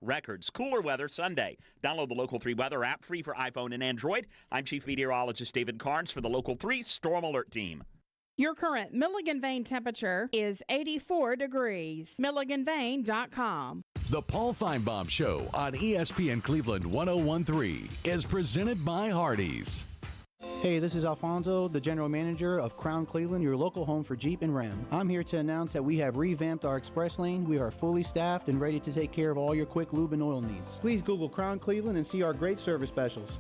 records. Cooler weather Sunday. Download the Local 3 weather app, free for iPhone and Android. I'm Chief Meteorologist David Carnes for the Local 3 Storm Alert Team. Your current Milligan Vane temperature is 84 degrees. MilliganVane.com. The Paul Feinbaum Show on ESPN Cleveland 101.3 is presented by Hardees. Hey, this is Alfonso, the General Manager of Crown Cleveland, your local home for Jeep and Ram. I'm here to announce that we have revamped our express lane. We are fully staffed and ready to take care of all your quick lube and oil needs. Please Google Crown Cleveland and see our great service specials.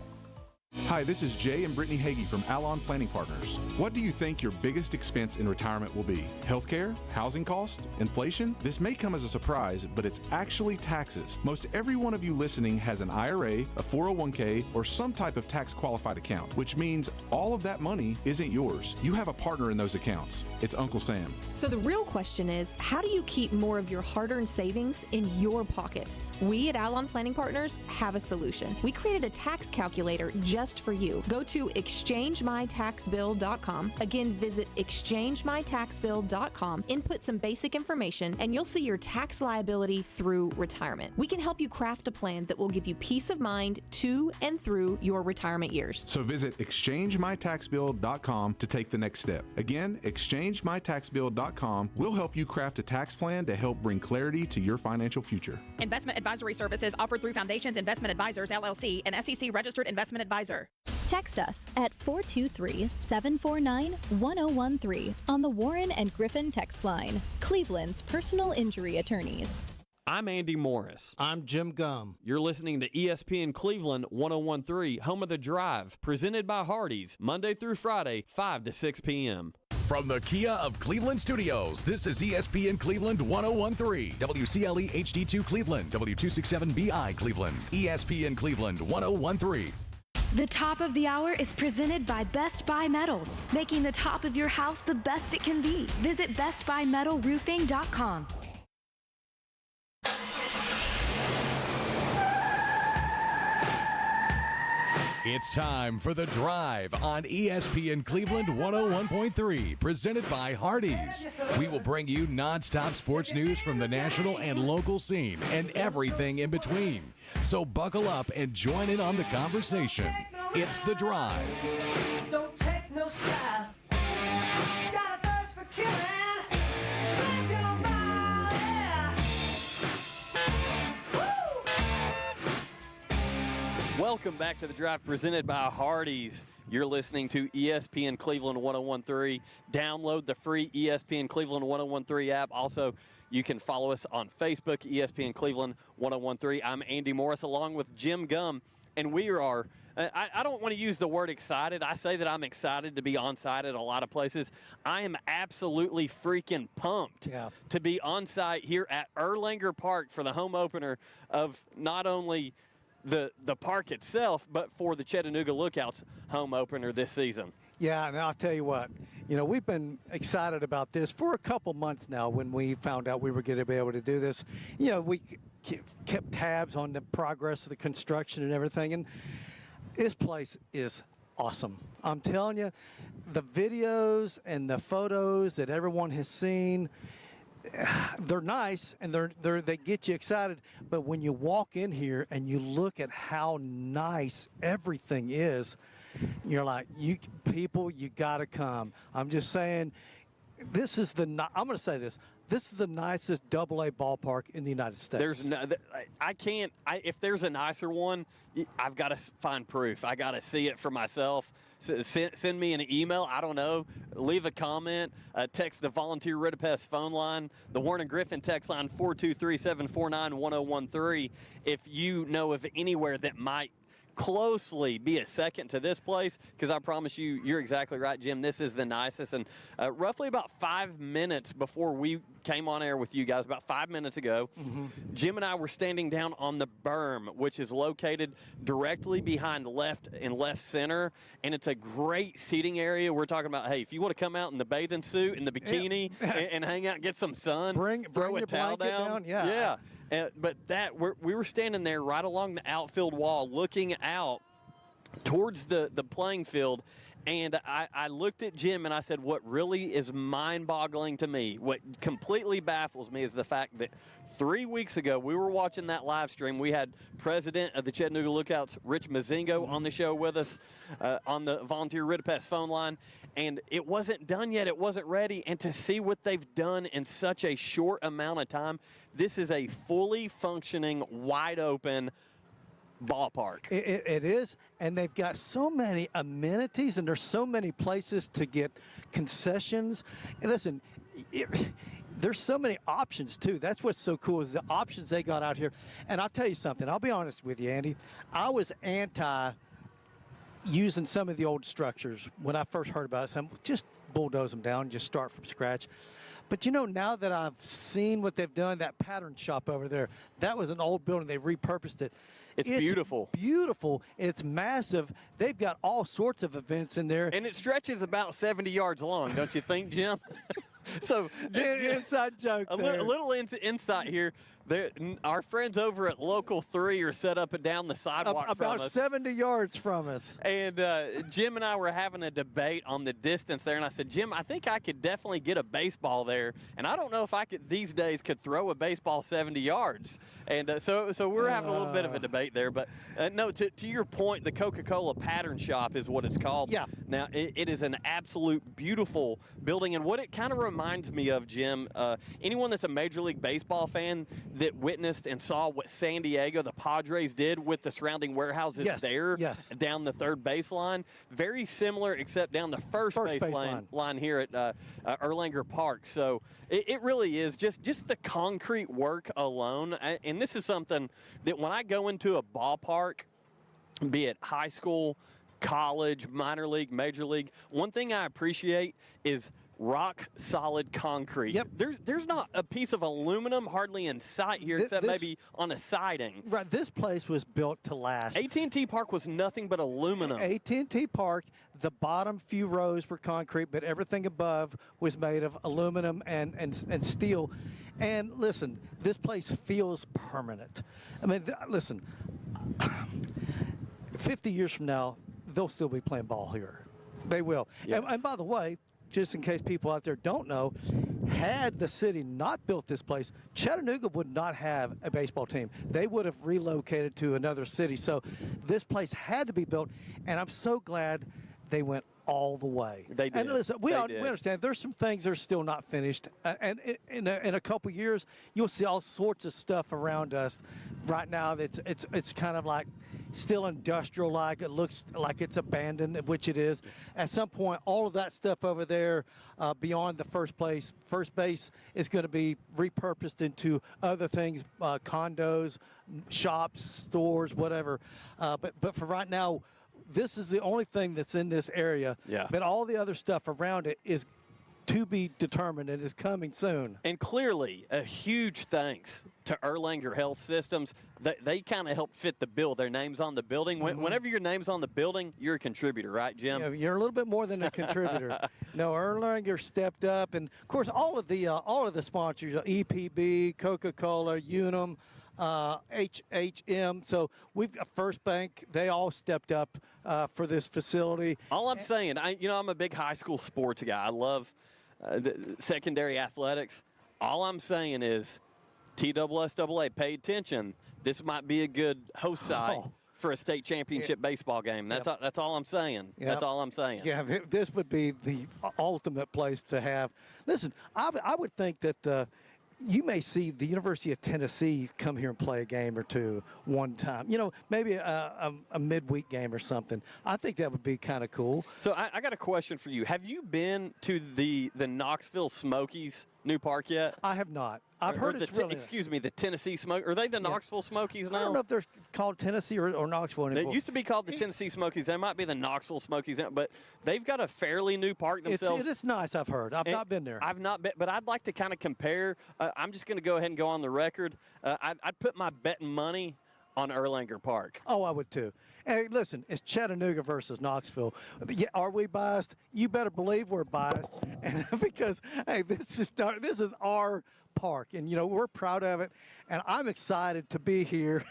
Hi, this is Jay and Brittany Hagee from Alon Planning Partners. What do you think your biggest expense in retirement will be? Healthcare? Housing cost? Inflation? This may come as a surprise, but it's actually taxes. Most every one of you listening has an IRA, a 401k, or some type of tax-qualified account, which means all of that money isn't yours. You have a partner in those accounts. It's Uncle Sam. So the real question is, how do you keep more of your hard-earned savings in your pocket? We at Alon Planning Partners have a solution. We created a tax calculator just for you. Go to exchangemytaxbill.com. Again, visit exchangemytaxbill.com, input some basic information, and you'll see your tax liability through retirement. We can help you craft a plan that will give you peace of mind to and through your retirement years. So visit exchangemytaxbill.com to take the next step. Again, exchangemytaxbill.com will help you craft a tax plan to help bring clarity to your financial future. Investment advisory services offered through Foundations Investment Advisors, LLC, an SEC-registered investment advisor. Text us at 423-749-1013 on the Warren and Griffin text line. Cleveland's personal injury attorneys. I'm Andy Morris. I'm Jim Gum. You're listening to ESPN Cleveland 101.3, Home of the Drive, presented by Hardees, Monday through Friday, 5 to 6 p.m. From the Kia of Cleveland Studios, this is ESPN Cleveland 101.3, WCLE HD2 Cleveland, W267BI Cleveland, ESPN Cleveland 101.3. The top of the hour is presented by Best Buy Metals, making the top of your house the best it can be. Visit bestbuymetalroofing.com. It's time for The Drive on ESPN Cleveland 101.3, presented by Hardees. We will bring you nonstop sports news from the national and local scene and everything in between. So buckle up and join in on the conversation. It's The Drive. Don't take no style. Got a thirst for killing. Think about it. Welcome back to The Drive, presented by Hardees. You're listening to ESPN Cleveland 101.3. Download the free ESPN Cleveland 101.3 app. Also, you can follow us on Facebook, ESPN Cleveland 101.3. I'm Andy Morris along with Jim Gum, and we are I don't want to use the word excited. I say that I'm excited to be on site at a lot of places. I am absolutely freaking pumped to be on site here at Erlanger Park for the home opener of not only the park itself, but for the Chattanooga Lookouts home opener this season. Yeah, and I'll tell you what, we've been excited about this for a couple months now when we found out we were going to be able to do this. We kept tabs on the progress of the construction and everything, and this place is awesome. I'm telling you, the videos and the photos that everyone has seen, they're nice and they get you excited. But when you walk in here and you look at how nice everything is, you're like, you got to come. I'm just saying, I'm going to say this. This is the nicest AA ballpark in the United States. If there's a nicer one, I've got to find proof. I got to see it for myself. Send me an email. I don't know. Leave a comment. Text the Volunteer Ridipest phone line, the Warren and Griffin text line 423-749-1013. If you know of anywhere that might closely be a second to this place, because I promise you, you're exactly right, Jim. This is the nicest. And roughly about 5 minutes before we came on air with you guys, about 5 minutes ago, Jim and I were standing down on the berm, which is located directly behind left center, and it's a great seating area. We're talking about, hey, if you want to come out in the bathing suit and the bikini and hang out and get some sun, throw a towel down. Yeah. But we were standing there right along the outfield wall looking out towards the playing field, And I looked at Jim and I said, what really is mind-boggling to me, what completely baffles me is the fact that 3 weeks ago we were watching that live stream. We had president of the Chattanooga Lookouts, Rich Mazingo, on the show with us on the Volunteer Ridipest phone line. And it wasn't done yet. It wasn't ready. And to see what they've done in such a short amount of time, this is a fully functioning, wide-open ballpark. It is, and they've got so many amenities, and there's so many places to get concessions. And listen, there's so many options too. That's what's so cool is the options they got out here. And I'll tell you something. I'll be honest with you, Andy. I was anti using some of the old structures when I first heard about it. So just bulldoze them down, just start from scratch. But, you know, now that I've seen what they've done, that pattern shop over there, that was an old building. They've repurposed it. It's beautiful. Beautiful. It's massive. They've got all sorts of events in there. And it stretches about 70 yards long, don't you think, Jim? So, inside joke there. A little insight here. Our friends over at Local 3 are set up and down the sidewalk from us. About 70 yards from us. And Jim and I were having a debate on the distance there, and I said, Jim, I think I could definitely get a baseball there, and I don't know if I could these days could throw a baseball 70 yards. And so we're having a little bit of a debate there. But, no, to your point, the Coca-Cola Pattern Shop is what it's called. Yeah. Now, it is an absolute beautiful building, and what it kind of reminds me of, Jim, anyone that's a Major League Baseball fan that witnessed and saw what San Diego, the Padres, did with the surrounding warehouses there down the third baseline. Very similar, except down the first baseline here at Erlanger Park. So it really is just the concrete work alone. And this is something that when I go into a ballpark, be it high school, college, minor league, major league, one thing I appreciate is rock solid concrete. Yep. There's not a piece of aluminum hardly in sight here except maybe on a siding. Right. This place was built to last. AT&T Park was nothing but aluminum. AT&T Park, the bottom few rows were concrete, but everything above was made of aluminum and steel. And listen, this place feels permanent. I mean, listen, 50 years from now, they'll still be playing ball here. They will. Yes. And by the way, just in case people out there don't know, had the city not built this place, Chattanooga would not have a baseball team. They would have relocated to another city. So this place had to be built, and I'm so glad they went all the way. They did. And listen, we understand there's some things that are still not finished. And in a couple years, you'll see all sorts of stuff around us. Right now, it's kind of like still industrial-like. It looks like it's abandoned, which it is. At some point, all of that stuff over there beyond the first base is going to be repurposed into other things, condos, shops, stores, whatever. But for right now, this is the only thing that's in this area. Yeah. But all the other stuff around it is to be determined and is coming soon. And clearly, a huge thanks to Erlanger Health Systems. They kind of help fit the bill. Their name's on the building. Whenever your name's on the building, you're a contributor, right, Jim? Yeah, you're a little bit more than a contributor. No, Erlanger stepped up, and of course, all of the sponsors, EPB, Coca-Cola, Unum, HHM. So we've got First Bank. They all stepped up for this facility. All I'm saying, I'm a big high school sports guy. I love the secondary athletics. All I'm saying is TSSAA, pay attention. This might be a good host site for a state championship baseball game. That's all I'm saying. Yep. That's all I'm saying. Yeah, this would be the ultimate place to have. Listen, I would think that you may see the University of Tennessee come here and play a game or two one time. Maybe a midweek game or something. I think that would be kind of cool. So I got a question for you. Have you been to the Knoxville Smokies new park yet? I have not. I've heard it's really excuse me, the Tennessee Smokies. Are they the Knoxville Smokies now? I don't know if they're called Tennessee or Knoxville anymore. They used to be called the Tennessee Smokies. They might be the Knoxville Smokies, but they've got a fairly new park themselves. It's nice, I've heard. I've not been there. I've not been, but I'd like to kind of compare. I'm just going to go ahead and go on the record. I'd put my betting money on Erlanger Park. Oh, I would too. Hey, listen, it's Chattanooga versus Knoxville. Yeah, are we biased? You better believe we're biased, and because hey, this is our park, and we're proud of it, and I'm excited to be here.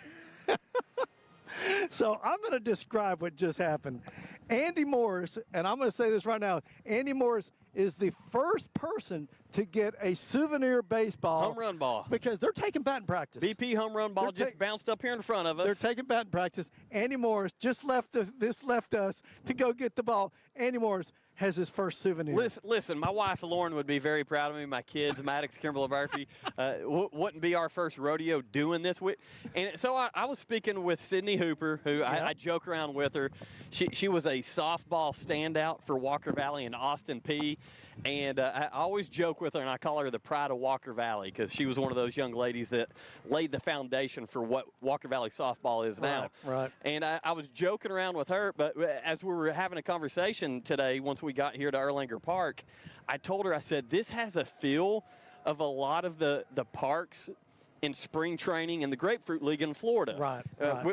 So I'm going to describe what just happened. Andy Morris, and I'm going to say this right now, Andy Morris is the first person to get a souvenir baseball. Home run ball. Because they're taking batting practice. BP home run ball just bounced up here in front of us. They're taking batting practice. Andy Morris just left us to go get the ball. Andy Morris has his first souvenir. Listen, my wife Lauren would be very proud of me. My kids, Maddox, Kimberly, Murphy, wouldn't be our first rodeo doing this. And so I was speaking with Sydney Hooper, who I joke around with her. She was a softball standout for Walker Valley and Austin Peay. And I always joke with her, and I call her the pride of Walker Valley because she was one of those young ladies that laid the foundation for what Walker Valley softball is now. Right. And I was joking around with her, but as we were having a conversation today, once we got here to Erlanger Park, I told her, I said, this has a feel of a lot of the parks in spring training in the Grapefruit League in Florida. Right.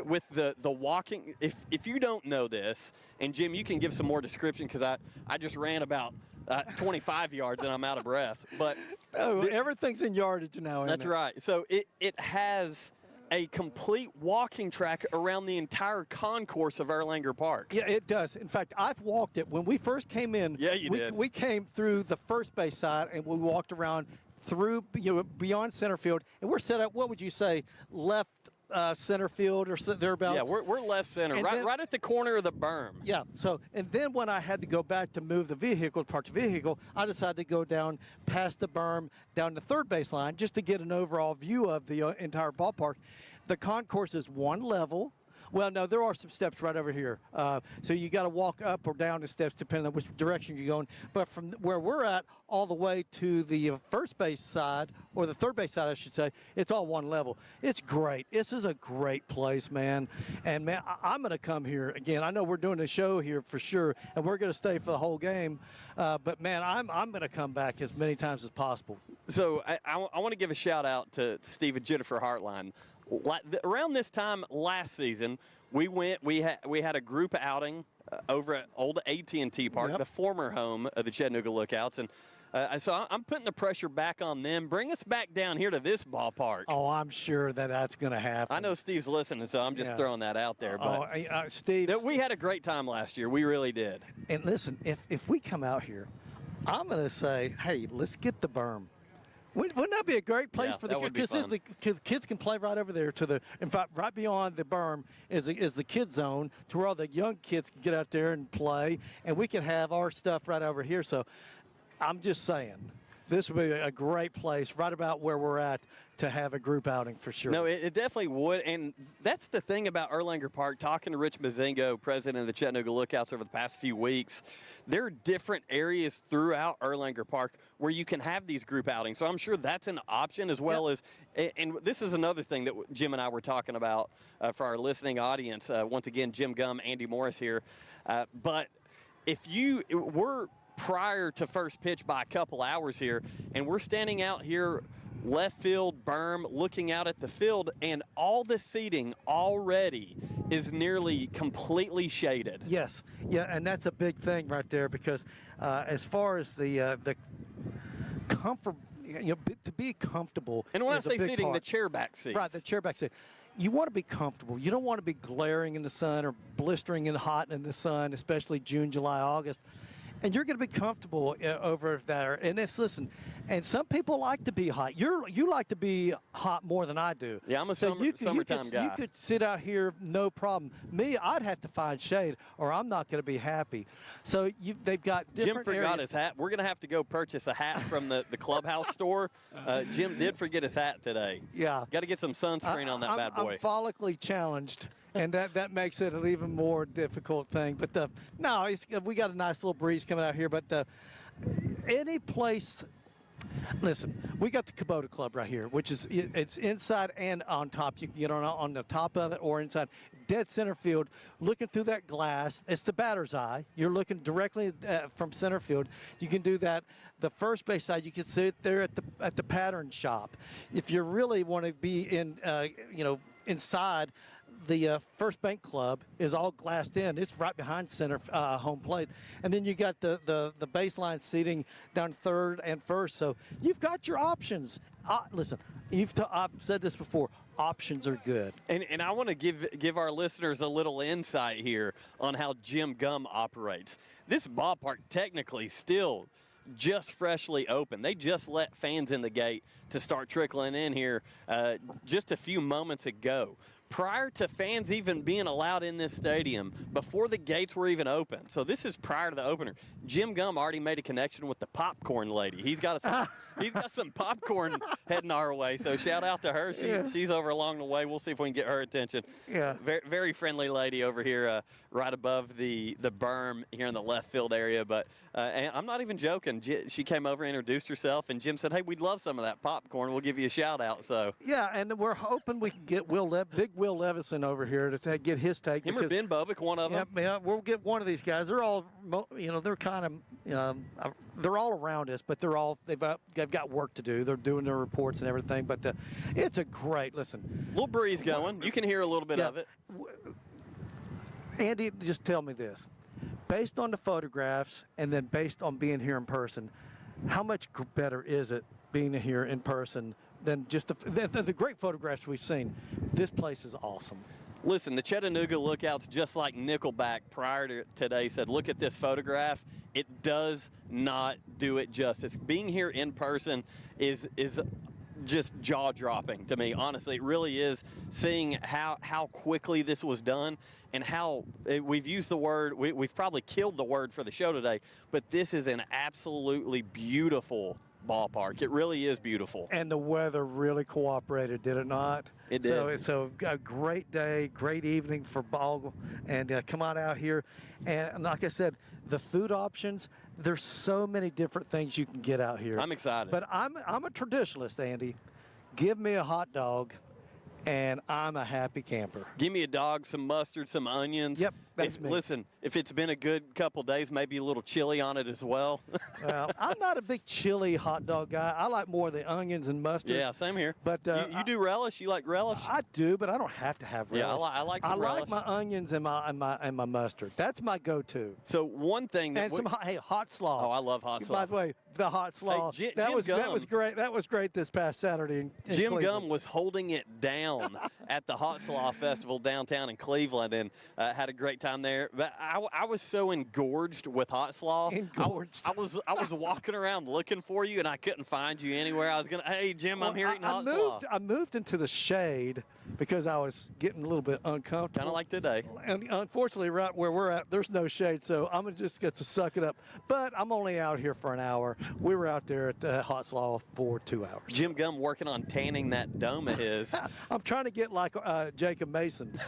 With the walking. If you don't know this, and Jim, you can give some more description because I just ran about 25 yards and I'm out of breath. But everything's in yardage now. That's right. So it has a complete walking track around the entire concourse of Erlanger Park. Yeah, it does. In fact, I've walked it. When we first came in, we came through the first base side and we walked around through beyond center field, and we're set up, what would you say, left center field or thereabouts? Yeah, we're left center, right at the corner of the berm. Yeah, so, and then when I had to go back to move the vehicle, to park the vehicle, I decided to go down past the berm, down the third base line, just to get an overall view of the entire ballpark. The concourse is one level. Well, no, there are some steps right over here. So you got to walk up or down the steps depending on which direction you're going. But from where we're at all the way to the first base side, or the third base side, I should say, it's all one level. It's great. This is a great place, man. And, man, I'm going to come here again. I know we're doing a show here for sure, and we're going to stay for the whole game. But, man, I'm going to come back as many times as possible. So I want to give a shout-out to Steve and Jennifer Hartline. Around this time last season, we had a group outing over at old AT&T Park, the former home of the Chattanooga Lookouts, and so I'm putting the pressure back on them. Bring us back down here to this ballpark. Oh, I'm sure that's going to happen. I know Steve's listening, so I'm just throwing that out there. But Steve, we had a great time last year. We really did. And listen, if we come out here, I'm going to say, hey, let's get the berm. Wouldn't that be a great place for the kids? Because kids can play right over there in fact, right beyond the berm is the kid zone to where all the young kids can get out there and play, and we can have our stuff right over here. So I'm just saying, this would be a great place right about where we're at to have a group outing for sure. No, it definitely would, and that's the thing about Erlanger Park. Talking to Rich Mazingo, president of the Chattanooga Lookouts, over the past few weeks, there are different areas throughout Erlanger Park where you can have these group outings. So I'm sure that's an option, as well as, and this is another thing that Jim and I were talking about for our listening audience. Once again, Jim Gum, Andy Morris here. But if we're prior to first pitch by a couple hours here, and we're standing out here left field berm looking out at the field, and all the seating already is nearly completely shaded. Yes, yeah, and that's a big thing right there, because as far as the comfort, to be comfortable. And when I say seating, the chairback seats. Right, the chairback seat. You want to be comfortable. You don't want to be glaring in the sun or blistering and hot in the sun, especially June, July, August. And you're going to be comfortable over there. And listen, and some people like to be hot. You like to be hot more than I do. Yeah, I'm a summertime guy. You could sit out here, no problem. Me, I'd have to find shade, or I'm not going to be happy. So they've got different Jim forgot areas. his hat. We're going to have to go purchase a hat from the clubhouse store. Jim did forget his hat today. Yeah. Got to get some sunscreen on that bad boy. I'm follically challenged. And that makes it an even more difficult thing. But we got a nice little breeze coming out here. But any place, listen, we got the Kubota Club right here, which is it's inside and on top. You can get on the top of it or inside. Dead center field, looking through that glass. It's the batter's eye. You're looking directly from center field. You can do that. The first base side, you can sit there at the pattern shop. If you really want to be inside. The First Bank Club is all glassed in. It's right behind center home plate. And then you got the baseline seating down third and first. So you've got your options. Listen, I've said this before. options are good. And I want to give our listeners a little insight here on how Jim Gum operates. This ballpark technically still just freshly open. They just let fans in the gate to start trickling in here just a few moments ago. Prior to fans even being allowed in this stadium, before the gates were even open. So this is prior to the opener. Jim Gum already made a connection with the popcorn lady. He's got some popcorn heading our way. So shout out to her. She's over along the way. We'll see if we can get her attention. Yeah. Very, very friendly lady over here, right above the berm here in the left field area. But and I'm not even joking. She came over, introduced herself, and Jim said, "Hey, we'd love some of that popcorn. We'll give you a shout out." So yeah, and we're hoping we can get Big Will Levison over here to get his take. Him or Ben Bobick, one of them. Yeah, we'll get one of these guys. They're all, they're kind of, they're all around us, but they've got work to do. They're doing their reports and everything. But it's a great listen. Little breeze going. You can hear a little bit of it. Andy, just tell me this. Based on the photographs and then based on being here in person, how much better is it being here in person than just the great photographs we've seen? This place is awesome. Listen, the Chattanooga Lookouts, just like Nickelback prior to today, said, look at this photograph. It does not do it justice. Being here in person is just jaw-dropping to me. Honestly, it really is, seeing how quickly this was done and how we've used the word, we've probably killed the word for the show today, but this is an absolutely beautiful ballpark. It really is beautiful. And the weather really cooperated, did it not? It did. So a great day, great evening for ball, and come on out here. And like I said, the food options, there's so many different things you can get out here. I'm excited. But I'm a traditionalist, Andy. Give me a hot dog, and I'm a happy camper. Give me a dog, some mustard, some onions. Yep, that's me. Listen, if it's been a good couple days, maybe a little chili on it as well. Well, I'm not a big chili hot dog guy. I like more of the onions and mustard. Yeah, same here. But you do relish? You like relish? I do, but I don't have to have relish. Yeah, I like some relish. I like my onions and my mustard. That's my go-to. So one thing that and hot slaw. Oh, I love hot slaw. By the way, the hot slaw. Hey, that was great. That was great this past Saturday. In Jim Cleveland. Gum was holding it down at the Hot Slaw Festival downtown in Cleveland, and had a great time there. But I was so engorged with hot slaw. Engorged. I was walking around looking for you, and I couldn't find you anywhere. I was gonna, hey Jim, I'm here eating hot slaw. I moved into the shade because I was getting a little bit uncomfortable. Kind of like today. And unfortunately, right where we're at, there's no shade, so I'm gonna just get to suck it up. But I'm only out here for an hour. We were out there at the Hot Slaw for 2 hours. Jim Gum working on tanning that dome of his. I'm trying to get like Jacob Mason.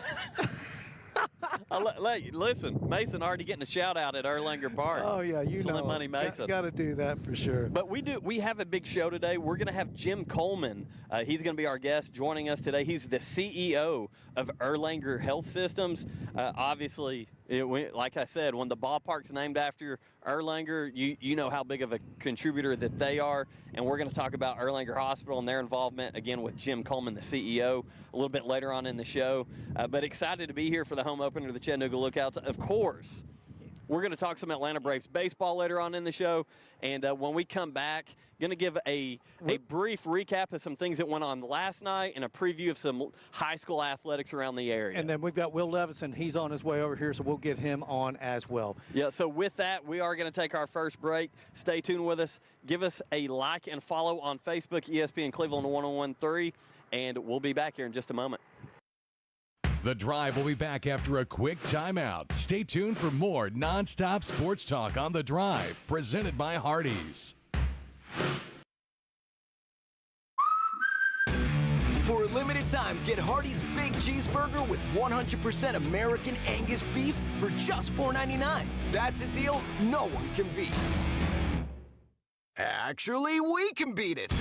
Listen, Mason already getting a shout out at Erlanger Park. Oh yeah, Slim Money Mason. Got to do that for sure. But we have a big show today. We're going to have Jim Coleman. He's going to be our guest joining us today. He's the CEO of Erlanger Health Systems. Obviously, like I said, when the ballpark's named after Erlanger, you know how big of a contributor that they are. And we're going to talk about Erlanger Hospital and their involvement, again, with Jim Coleman, the CEO, a little bit later on in the show. But excited to be here for the home opener of the Chattanooga Lookouts. Of course, we're going to talk some Atlanta Braves baseball later on in the show. And when we come back, going to give a brief recap of some things that went on last night and a preview of some high school athletics around the area. And then we've got Will Levison. He's on his way over here, so we'll get him on as well. Yeah, so with that, we are going to take our first break. Stay tuned with us. Give us a like and follow on Facebook, ESPN Cleveland 1013, and we'll be back here in just a moment. The Drive will be back after a quick timeout. Stay tuned for more nonstop sports talk on The Drive, presented by Hardees. For a limited time, get Hardee's Big Cheeseburger with 100% American Angus beef for just $4.99. That's a deal no one can beat. Actually, we can beat it.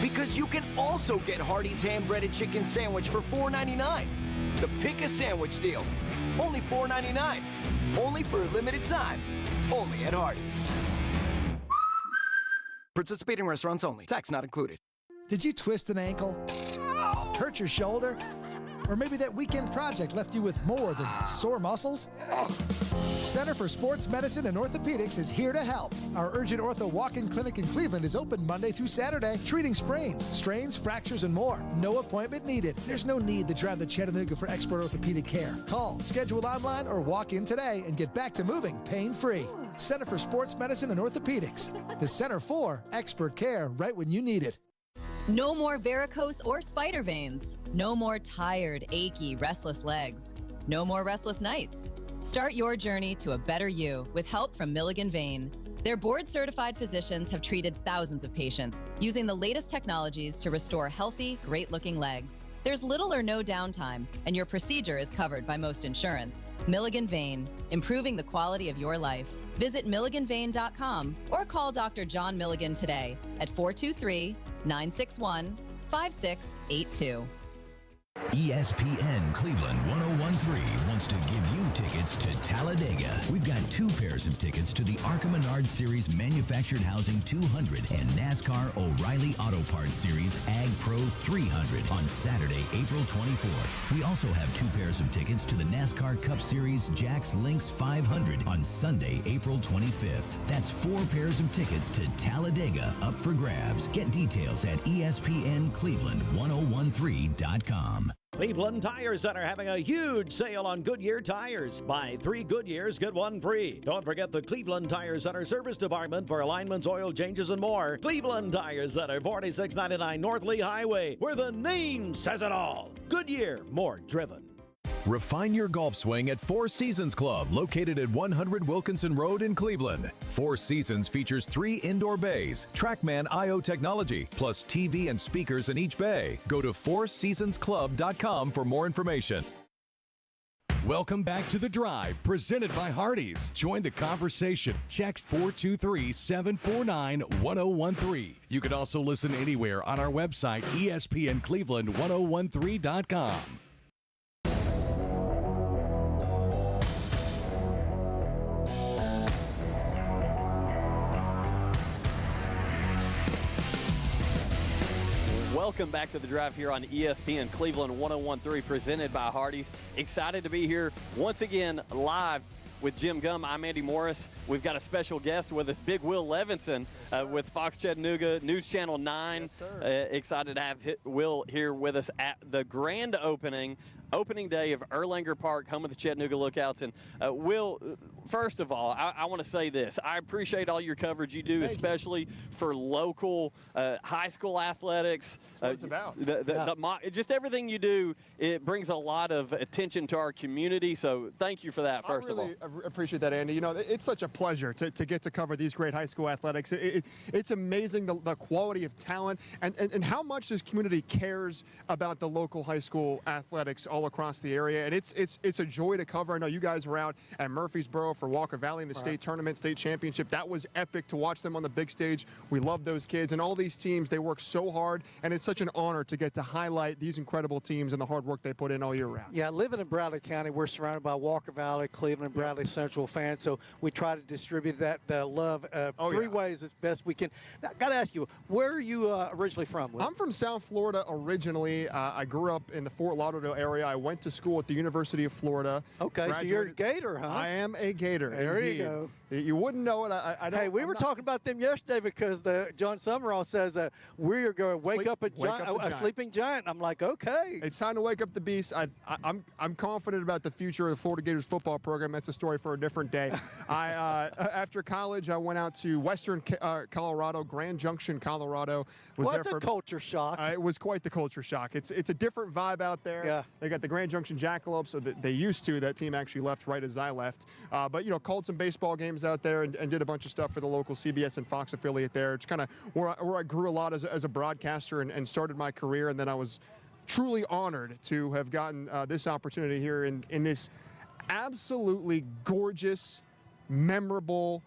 Because you can also get Hardee's hand-breaded chicken sandwich for $4.99. The Pick a Sandwich deal. Only $4.99. Only for a limited time. Only at Hardee's. Participating restaurants only. Tax not included. Did you twist an ankle? Hurt your shoulder? Or maybe that weekend project left you with more than sore muscles? Center for Sports Medicine and Orthopedics is here to help. Our Urgent Ortho Walk-In Clinic in Cleveland is open Monday through Saturday, treating sprains, strains, fractures, and more. No appointment needed. There's no need to drive to Chattanooga for expert orthopedic care. Call, schedule online, or walk in today and get back to moving pain-free. Center for Sports Medicine and Orthopedics. The Center for expert care right when you need it. No more varicose or spider veins. No more tired, achy, restless legs. No more restless nights. Start your journey to a better you with help from Milligan Vein. Their board-certified physicians have treated thousands of patients using the latest technologies to restore healthy, great-looking legs. There's little or no downtime, and your procedure is covered by most insurance. Milligan Vein, improving the quality of your life. Visit milliganvein.com or call Dr. John Milligan today at 423-961-5682. ESPN Cleveland 1013 wants to give you tickets to Talladega. We've got 2 pairs of tickets to the ARCA Menard Series Manufactured Housing 200 and NASCAR O'Reilly Auto Parts Series Ag Pro 300 on Saturday, April 24th. We also have 2 pairs of tickets to the NASCAR Cup Series Jack's Lynx 500 on Sunday, April 25th. That's 4 pairs of tickets to Talladega up for grabs. Get details at ESPNCleveland1013.com. Cleveland Tire Center having a huge sale on Goodyear tires. Buy 3 Goodyears, get 1 free. Don't forget the Cleveland Tire Center service department for alignments, oil changes, and more. Cleveland Tire Center, 4699 North Lee Highway, where the name says it all. Goodyear, more driven. Refine your golf swing at Four Seasons Club, located at 100 Wilkinson Road in Cleveland. Four Seasons features 3 indoor bays, TrackMan IO technology, plus TV and speakers in each bay. Go to fourseasonsclub.com for more information. Welcome back to The Drive, presented by Hardees. Join the conversation. Text 423-749-1013. You can also listen anywhere on our website, ESPNCleveland1013.com. Welcome back to The Drive here on ESPN Cleveland 1013, presented by Hardees. Excited to be here once again live with Jim Gum. I'm Andy Morris. We've got a special guest with us, Big Will Levinson, with Fox Chattanooga News Channel 9. Yes, sir. Excited to have Will here with us at the grand opening day of Erlanger Park, home of the Chattanooga Lookouts. And Will, first of all, I want to say this. I appreciate all your coverage you do, especially for local high school athletics. That's what it's about. Just everything you do, it brings a lot of attention to our community. So thank you for that, first of all. I really appreciate that, Andy. You know, it's such a pleasure to get to cover these great high school athletics. It's amazing the quality of talent and how much this community cares about the local high school athletics all across the area. And it's a joy to cover. I know you guys were out at Murfreesboro for Walker Valley in the state tournament, state championship. That was epic to watch them on the big stage. We love those kids. And all these teams, they work so hard. And it's such an honor to get to highlight these incredible teams and the hard work they put in all year round. Yeah, living in Bradley County, we're surrounded by Walker Valley, Cleveland, Bradley Central fans. So we try to distribute that love 3 ways as best we can. Now, got to ask you, where are you originally from, Will? I'm from South Florida originally. I grew up in the Fort Lauderdale area. I went to school at the University of Florida. Okay, so you're a Gator, huh? I am a Gator. There indeed. you go. You wouldn't know it. Hey, we were talking about them yesterday because John Summerall says we are going to wake up a sleeping giant. I'm like, okay. It's time to wake up the beast. I'm confident about the future of the Florida Gators football program. That's a story for a different day. After college, I went out to Western Colorado, Grand Junction, Colorado. What's a culture shock? It was quite the culture shock. It's a different vibe out there. Yeah. They got the Grand Junction Jackalopes, so they used to. That team actually left right as I left. But, called some baseball games out there and did a bunch of stuff for the local CBS and Fox affiliate there. It's kind of where I grew a lot as a broadcaster and started my career. And then I was truly honored to have gotten this opportunity here in this absolutely gorgeous, memorable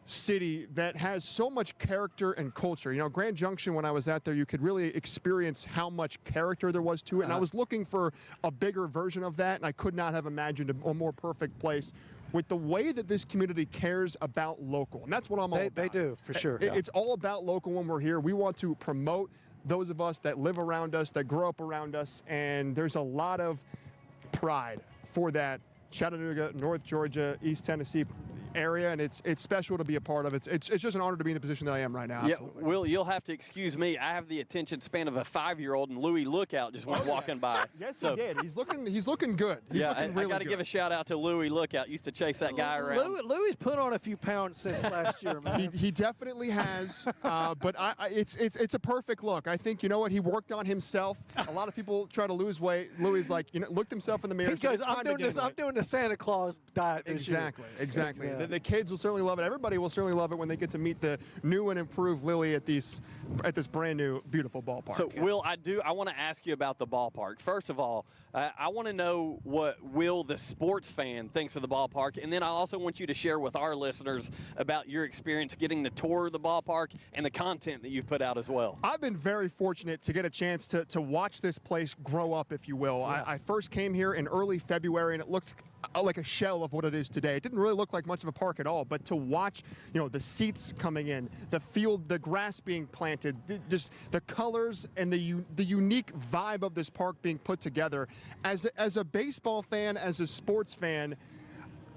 city that has so much character and culture. Grand Junction, when I was out there, you could really experience how much character there was to it. And I was looking for a bigger version of that, and I could not have imagined a more perfect place with the way that this community cares about local. And that's what I'm all about. They do, for sure. It's all about local when we're here. We want to promote those of us that live around us, that grow up around us, and there's a lot of pride for that Chattanooga, North Georgia, East Tennessee area, and it's special to be a part of it. It's just an honor to be in the position that I am right now. Absolutely. Yeah, Will, you'll have to excuse me. I have the attention span of a 5-year-old, and Louis Lookout just went walking by. Yes, he did. He's looking good. He's looking really I got to good. give a shout out to Louis Lookout. Used to chase that guy around. Louis put on a few pounds since last year, man. He definitely has, but it's a perfect look. I think, you know what, he worked on himself. A lot of people try to lose weight. Louis like, looked himself in the mirror. He goes, I'm doing the Santa Claus diet this year. Exactly. Yeah. The kids will certainly love it. Everybody will certainly love it when they get to meet the new and improved Lily at this brand new, beautiful ballpark. So, Will, I want to ask you about the ballpark. First of all, I want to know what Will, the sports fan, thinks of the ballpark, and then I also want you to share with our listeners about your experience getting to tour the ballpark and the content that you've put out as well. I've been very fortunate to get a chance to watch this place grow up, if you will. Yeah. I first came here in early February, and it looked like a shell of what it is today. It didn't really look like much of a park at all, but to watch, the seats coming in, the field, the grass being planted, just the colors and the unique vibe of this park being put together. As a baseball fan, as a sports fan,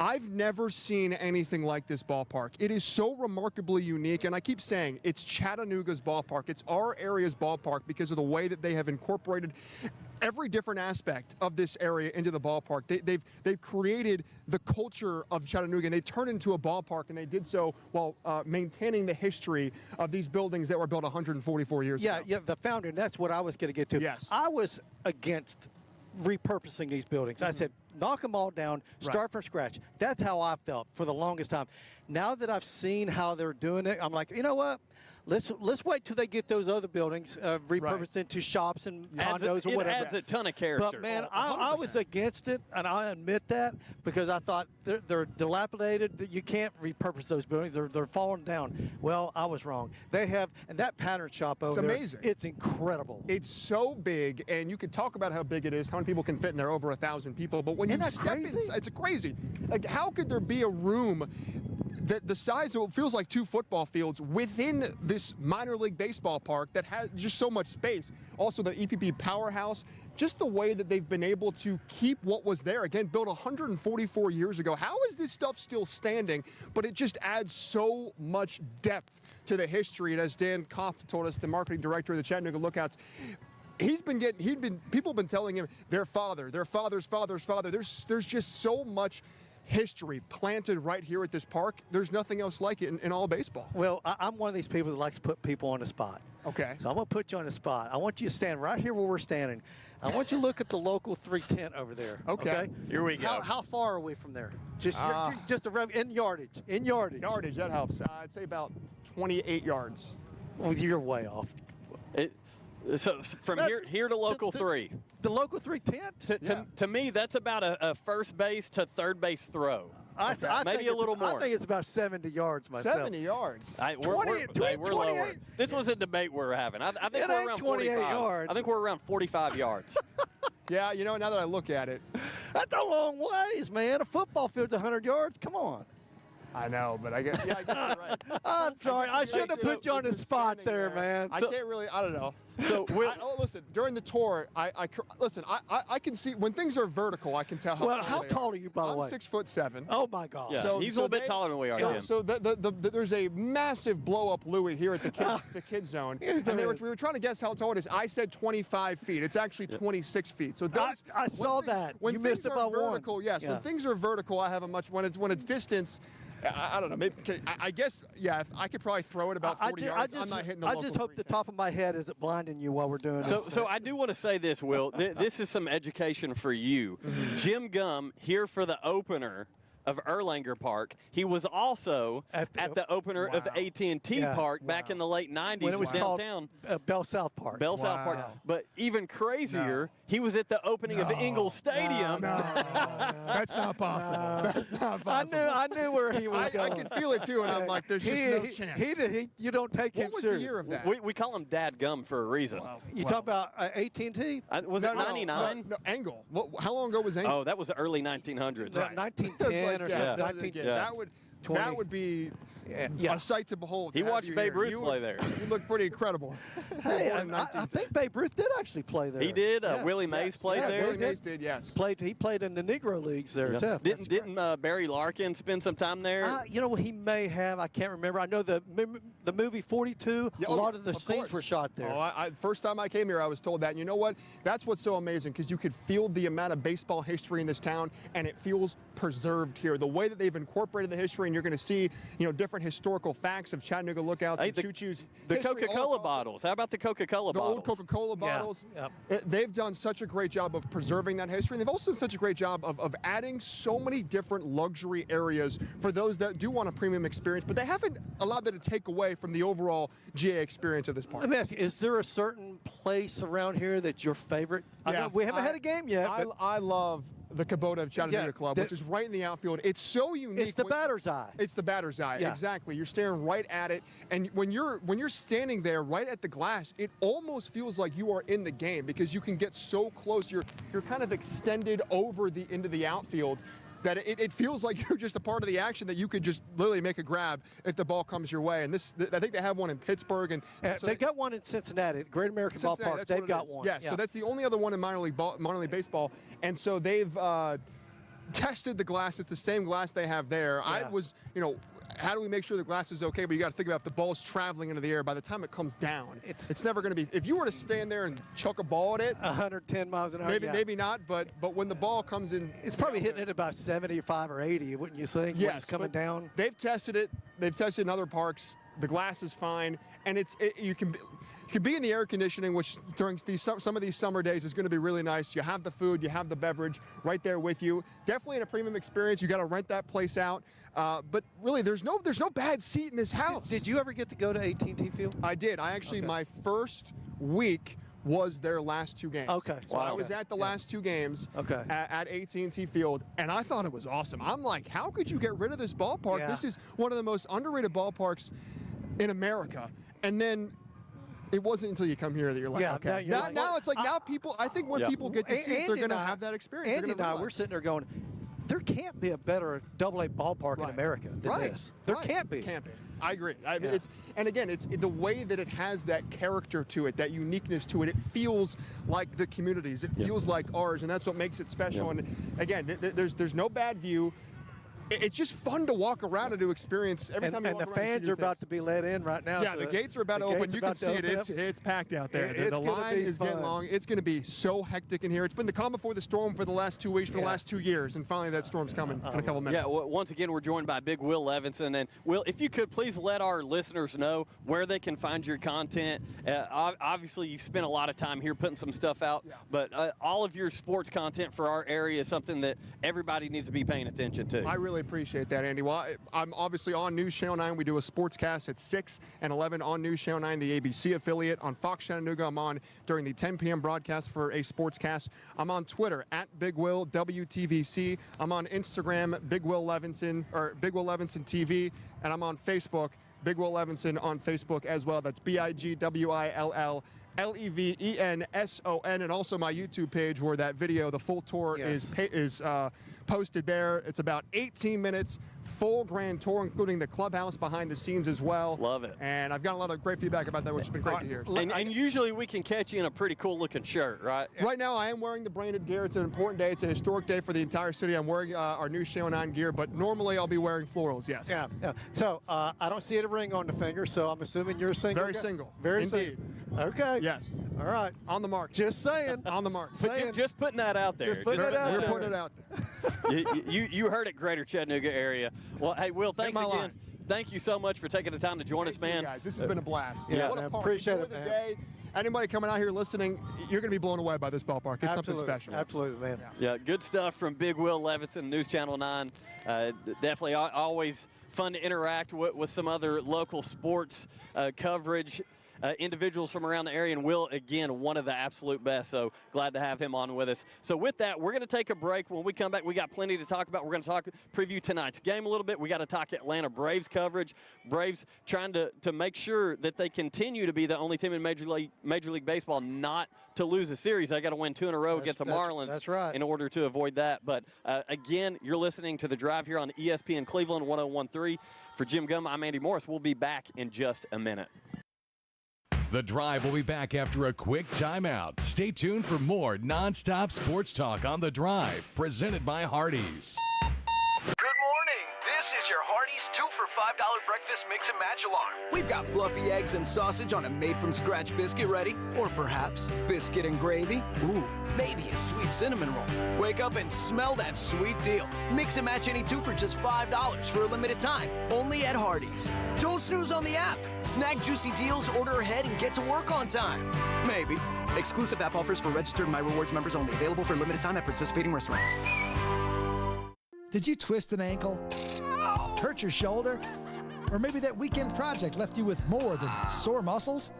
I've never seen anything like this ballpark. It is so remarkably unique, and I keep saying it's Chattanooga's ballpark. It's our area's ballpark because of the way that they have incorporated every different aspect of this area into the ballpark. They've created the culture of Chattanooga, and they turned it into a ballpark, and they did so while maintaining the history of these buildings that were built 144 years ago. Yeah, the founder, and that's what I was going to get to. Yes. I was against repurposing these buildings. I said, knock them all down, start from scratch. That's how I felt for the longest time. Now that I've seen how they're doing it, I'm like, you know what? Let's wait till they get those other buildings repurposed into shops and condos or whatever. It adds a ton of character. But, man, I was against it, and I admit that, because I thought they're dilapidated. You can't repurpose those buildings. They're falling down. Well, I was wrong. They have, and that pattern shop over there, amazing. It's incredible. It's so big, and you could talk about how big it is, how many people can fit in there, over 1,000 people, but when you step inside, it's crazy. Like, how could there be a room that the size of it feels like 2 football fields within this minor league baseball park that has just so much space? Also, the EPP powerhouse, just the way that they've been able to keep what was there. Again, built 144 years ago. How is this stuff still standing? But it just adds so much depth to the history. And as Dan Koff told us, the marketing director of the Chattanooga Lookouts, people have been telling him their father, their father's father's father. There's just so much history planted right here at this park. There's nothing else like it in all baseball. Well, I'm one of these people that likes to put people on the spot. Okay. So I'm going to put you on the spot. I want you to stand right here where we're standing. I want you to look at the local 3 tent over there. Okay. Here we go. How far are we from there? Just in yardage. In yardage. Yardage, that helps. I'd say about 28 yards. Well, you're way off. So from here to local 3. The local 3 tent? To me, that's about a first base to third base throw. Maybe a little more. I think it's about 70 yards myself. 70 yards. We're lower. This was a debate we were having. I think we're around 45 yards. I think we're around 45 yards. Yeah, now that I look at it. That's a long ways, man. A football field's 100 yards. Come on. I know, but I guess you're right. I'm sorry. I shouldn't have put you on the spot there, man. I can't really, I don't know. So, listen, during the tour, I can see when things are vertical, I can tell how Well, how tall are you, by the way? I'm 6'7". Oh, my God. Yeah, he's a little bit taller than we are, Jim. So there's a massive blow-up Louis here at the kids zone. And we were trying to guess how tall it is. I said 25 feet. It's actually 26 feet. So I saw that. When you things missed are about vertical, one. yes. When things are vertical, I have a much, when it's distance, I don't know. Maybe I guess, yeah. If I could probably throw it about 40 yards. I'm not hitting the I just hope the top of my head isn't blinding you while we're doing this. So I do want to say this, Will. This is some education for you. Jim Gum here for the opener of Erlanger Park. He was also at the opener of AT&T Park back in the late 90s when it was downtown. Called Bell South Park. Bell South Park. But even crazier, he was at the opening of Ingalls Stadium. No, that's not possible. That's not possible. I knew where he was going. I could feel it too, and I'm like, there's just no chance. You don't take him serious. What was serious. the year of that? We call him Dad Gum for a reason. You talk about AT&T? Was it 99? No, Angle. How long ago was Angle? Oh, that was the early 1900s. 1910 or something. That would be Yeah. A sight to behold. He to have watched you Babe here. Ruth play there. You look pretty incredible. Hey, I think Babe Ruth did actually play there. He did. Willie Mays played there. Willie Mays did, yes. He played in the Negro Leagues there, too. Didn't Barry Larkin spend some time there? He may have. I can't remember. I know the movie 42, a lot of the scenes were shot there. First time I came here, I was told that. And you know what? That's what's so amazing, because you could feel the amount of baseball history in this town, and it feels preserved here. The way that they've incorporated the history, and you're going to see, different historical facts of Chattanooga Lookouts and Choo-Choo's The history Coca-Cola bottles. How about the Coca-Cola the bottles? old Coca-Cola bottles. Yeah. They've done such a great job of preserving that history. And they've also done such a great job of adding so many different luxury areas for those that do want a premium experience, but they haven't allowed that to take away from the overall GA experience of this park. Let me ask you, is there a certain place around here that's your favorite? I know we haven't had a game yet. I love the Kubota of Chattanooga Club, which is right in the outfield. It's so unique. It's the batter's eye. It's the batter's eye, exactly. You're staring right at it, and when you're standing there right at the glass, it almost feels like you are in the game, because you can get so close. You're kind of extended over into the outfield, that it feels like you're just a part of the action, that you could just literally make a grab if the ball comes your way. And I think they have one in Pittsburgh, and so they got one in Cincinnati, Great American Ballpark. They've got one. Yeah, so that's the only other one in minor league baseball, and so they've tested the glass. It's the same glass they have there. I was, how do we make sure the glass is okay? But you got to think about if the ball's traveling into the air, by the time it comes down, it's never going to be. If you were to stand there and chuck a ball at it, 110 miles an hour. Maybe not. But when the ball comes in, it's probably hitting it about 75 or 80, wouldn't you think? Yes, when it's coming down. They've tested it. They've tested in other parks. The glass is fine, and you can be in the air conditioning, which during some of these summer days is going to be really nice. You have the food, you have the beverage right there with you. Definitely in a premium experience. You got to rent that place out. But really, there's no bad seat in this house. Did you ever get to go to AT&T Field? I did. I actually, my first week was their last two games. Okay. So I was at the last two games at AT&T Field, and I thought it was awesome. I'm like, how could you get rid of this ballpark? Yeah. This is one of the most underrated ballparks in America. And then it wasn't until you come here that you're like, okay. Now it's like, now people, I think when people get to see it, they're going to have that experience. Andy and I, we're sitting there going, there can't be a better AA ballpark in America than this. There can't be. Can't be. I agree. It's the way that it has that character to it, that uniqueness to it. It feels like the communities. It feels like ours, and that's what makes it special. And again, there's no bad view. It's just fun to walk around and to experience every time you walk around. And the fans are about to be let in right now. Yeah, the gates are about to open. You can see it. It's packed out there. The line is getting long. It's going to be so hectic in here. It's been the calm before the storm for the last 2 weeks, for the last 2 years, and finally that storm's coming in a couple minutes. Yeah, once again, we're joined by Big Will Levinson. And Will, if you could please let our listeners know where they can find your content. Obviously, you've spent a lot of time here putting some stuff out, but all of your sports content for our area is something that everybody needs to be paying attention to. I really appreciate that, Andy. Well, I'm obviously on News Channel 9. We do a sportscast at 6 and 11 on News Channel 9, the ABC affiliate. On Fox Chattanooga, I'm on during the 10 p.m. broadcast for a sportscast. I'm on Twitter at Big Will WTVC. I'm on Instagram, Big Will Levinson, or Big Will Levinson TV, and I'm on Facebook, Big Will Levinson on Facebook as well. That's BIGWILL LEVENSON, and also my YouTube page where that video, the full tour, is posted there. It's about 18 minutes, full grand tour, including the clubhouse behind the scenes as well. Love it. And I've gotten a lot of great feedback about that, which has been great to hear. And usually we can catch you in a pretty cool looking shirt, right? Right now I am wearing the branded gear. It's an important day. It's a historic day for the entire city. I'm wearing our News Channel 9 gear, but normally I'll be wearing florals, yes. Yeah. So I don't see a ring on the finger, so I'm assuming you're single. Very single. Very Indeed. single. Okay. Yes. All right. On the mark. Just saying. On the mark. But just putting that out there. Just putting it out there. We're putting it out there. You heard it, Greater Chattanooga area. Well, hey, Will, thanks again. line. Thank you so much for taking the time to join us, man. You guys, this has been a blast. Yeah, what a man, park. appreciate Enjoy it, the man. day. Anybody coming out here listening, you're going to be blown away by this ballpark. It's something special. Absolutely, man. Yeah, good stuff from Big Will Levinson, News Channel 9. Definitely always fun to interact with some other local sports coverage. individuals from around the area, and Will, again, one of the absolute best. So glad to have him on with us. So with that, we're going to take a break. When we come back, we got plenty to talk about. We're going to preview tonight's game a little bit. We got to talk Atlanta Braves coverage. Braves trying to make sure that they continue to be the only team in Major League Baseball not to lose a series. They got to win 2 in a row against the Marlins. That's right. In order to avoid that. But again, you're listening to The Drive here on ESPN Cleveland 101.3. For Jim Gum, I'm Andy Morris. We'll be back in just a minute. The Drive will be back after a quick timeout. Stay tuned for more nonstop sports talk on The Drive, presented by Hardees. Good morning. This is your Hardees 2 for $5 breakfast mix and match alarm. We've got fluffy eggs and sausage on a made-from-scratch biscuit ready. Or perhaps biscuit and gravy. Ooh, maybe a sweet cinnamon roll. Wake up and smell that sweet deal. Mix and match any 2 for just $5 for a limited time. Only at Hardees. Don't snooze on the app. Snag juicy deals, order ahead, and get to work on time. Maybe. Exclusive app offers for registered My Rewards members only. Available for a limited time at participating restaurants. Did you twist an ankle? Hurt your shoulder? Or maybe that weekend project left you with more than sore muscles?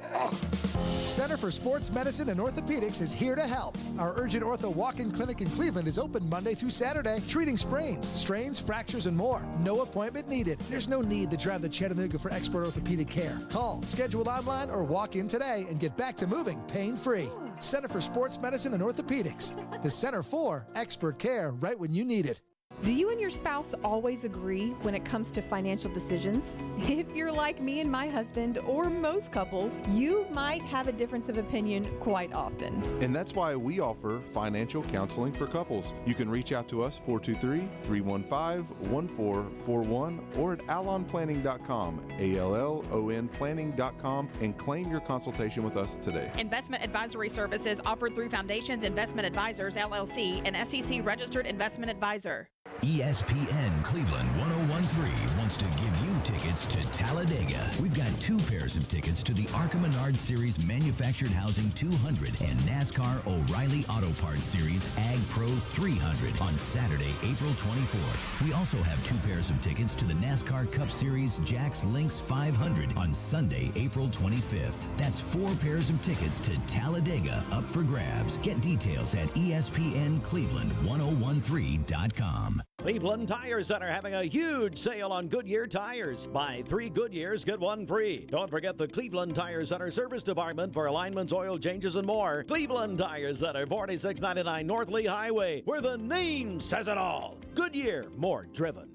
Center for Sports Medicine and Orthopedics is here to help. Our Urgent Ortho Walk-In Clinic in Cleveland is open Monday through Saturday, treating sprains, strains, fractures, and more. No appointment needed. There's no need to drive to Chattanooga for expert orthopedic care. Call, schedule online, or walk in today and get back to moving pain-free. Center for Sports Medicine and Orthopedics. The Center for expert care right when you need it. Do you and your spouse always agree when it comes to financial decisions? If you're like me and my husband, or most couples, you might have a difference of opinion quite often. And that's why we offer financial counseling for couples. You can reach out to us 423-315-1441 or at allonplanning.com, ALLON planning.com, and claim your consultation with us today. Investment advisory services offered through Foundations Investment Advisors, LLC, an SEC registered investment advisor. ESPN Cleveland 101.3 wants to give you tickets to Talladega. We've got 2 pairs of tickets to the ARCA Menard Series Manufactured Housing 200 and NASCAR O'Reilly Auto Parts Series Ag Pro 300 on Saturday, April 24th. We also have 2 pairs of tickets to the NASCAR Cup Series Jack's Lynx 500 on Sunday, April 25th. That's 4 pairs of tickets to Talladega up for grabs. Get details at ESPNCleveland1013.com. Cleveland Tire Center having a huge sale on Goodyear tires. Buy 3 Goodyears, get 1 free. Don't forget the Cleveland Tire Center service department for alignments, oil changes, and more. Cleveland Tire Center, 4699 North Lee Highway, where the name says it all. Goodyear, more driven.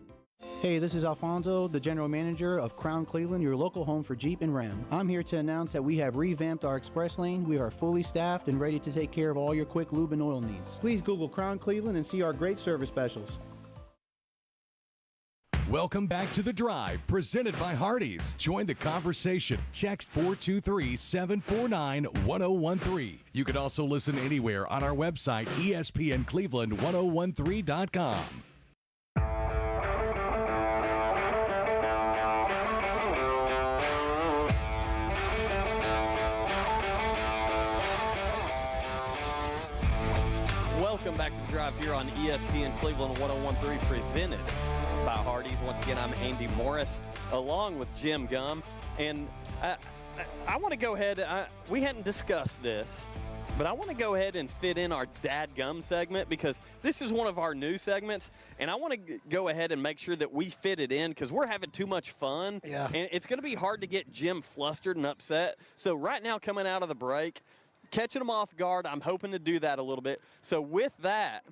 Hey, this is Alfonso, the general manager of Crown Cleveland, your local home for Jeep and Ram. I'm here to announce that we have revamped our express lane. We are fully staffed and ready to take care of all your quick lube and oil needs. Please Google Crown Cleveland and see our great service specials. Welcome back to The Drive, presented by Hardees. Join the conversation. Text 423-749-1013. You can also listen anywhere on our website, ESPNCleveland1013.com. Welcome back to The Drive here on ESPN Cleveland 101.3, presented by Hardees. Once again, I'm Andy Morris, along with Jim Gum. And I want to go ahead, we hadn't discussed this, but I want to go ahead and fit in our Dad Gum segment, because this is one of our new segments, and I want to go ahead and make sure that we fit it in, because we're having too much fun. Yeah. And it's going to be hard to get Jim flustered and upset. So right now, coming out of the break, catching them off guard, I'm hoping to do that a little bit. So with that,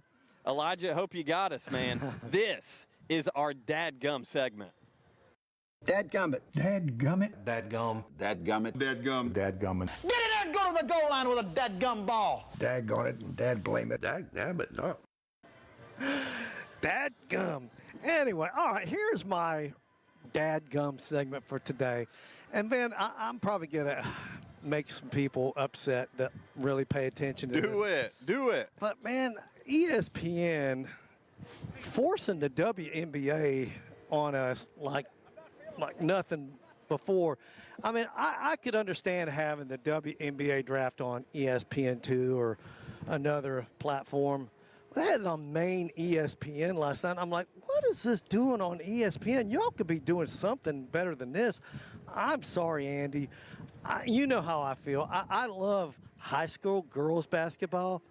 Elijah, I hope you got us, man. This is our Dad Gum segment. Dadgummit. Dadgummit. Dadgum. Dadgummit. Dadgum. Dadgummit. Get it and go to the goal line with a dadgum ball. Daggone it and dad blame it. Dadgummit, no. Dadgum. Anyway, all right, here's my dadgum segment for today. And then I'm probably going to make some people upset that really pay attention to this. Do it. But, man, ESPN forcing the WNBA on us like nothing before. I mean, I could understand having the WNBA draft on ESPN2 or another platform. They had it on main ESPN last night. I'm like, what is this doing on ESPN? Y'all could be doing something better than this. I'm sorry, Andy. You know how I feel. I love high school girls basketball,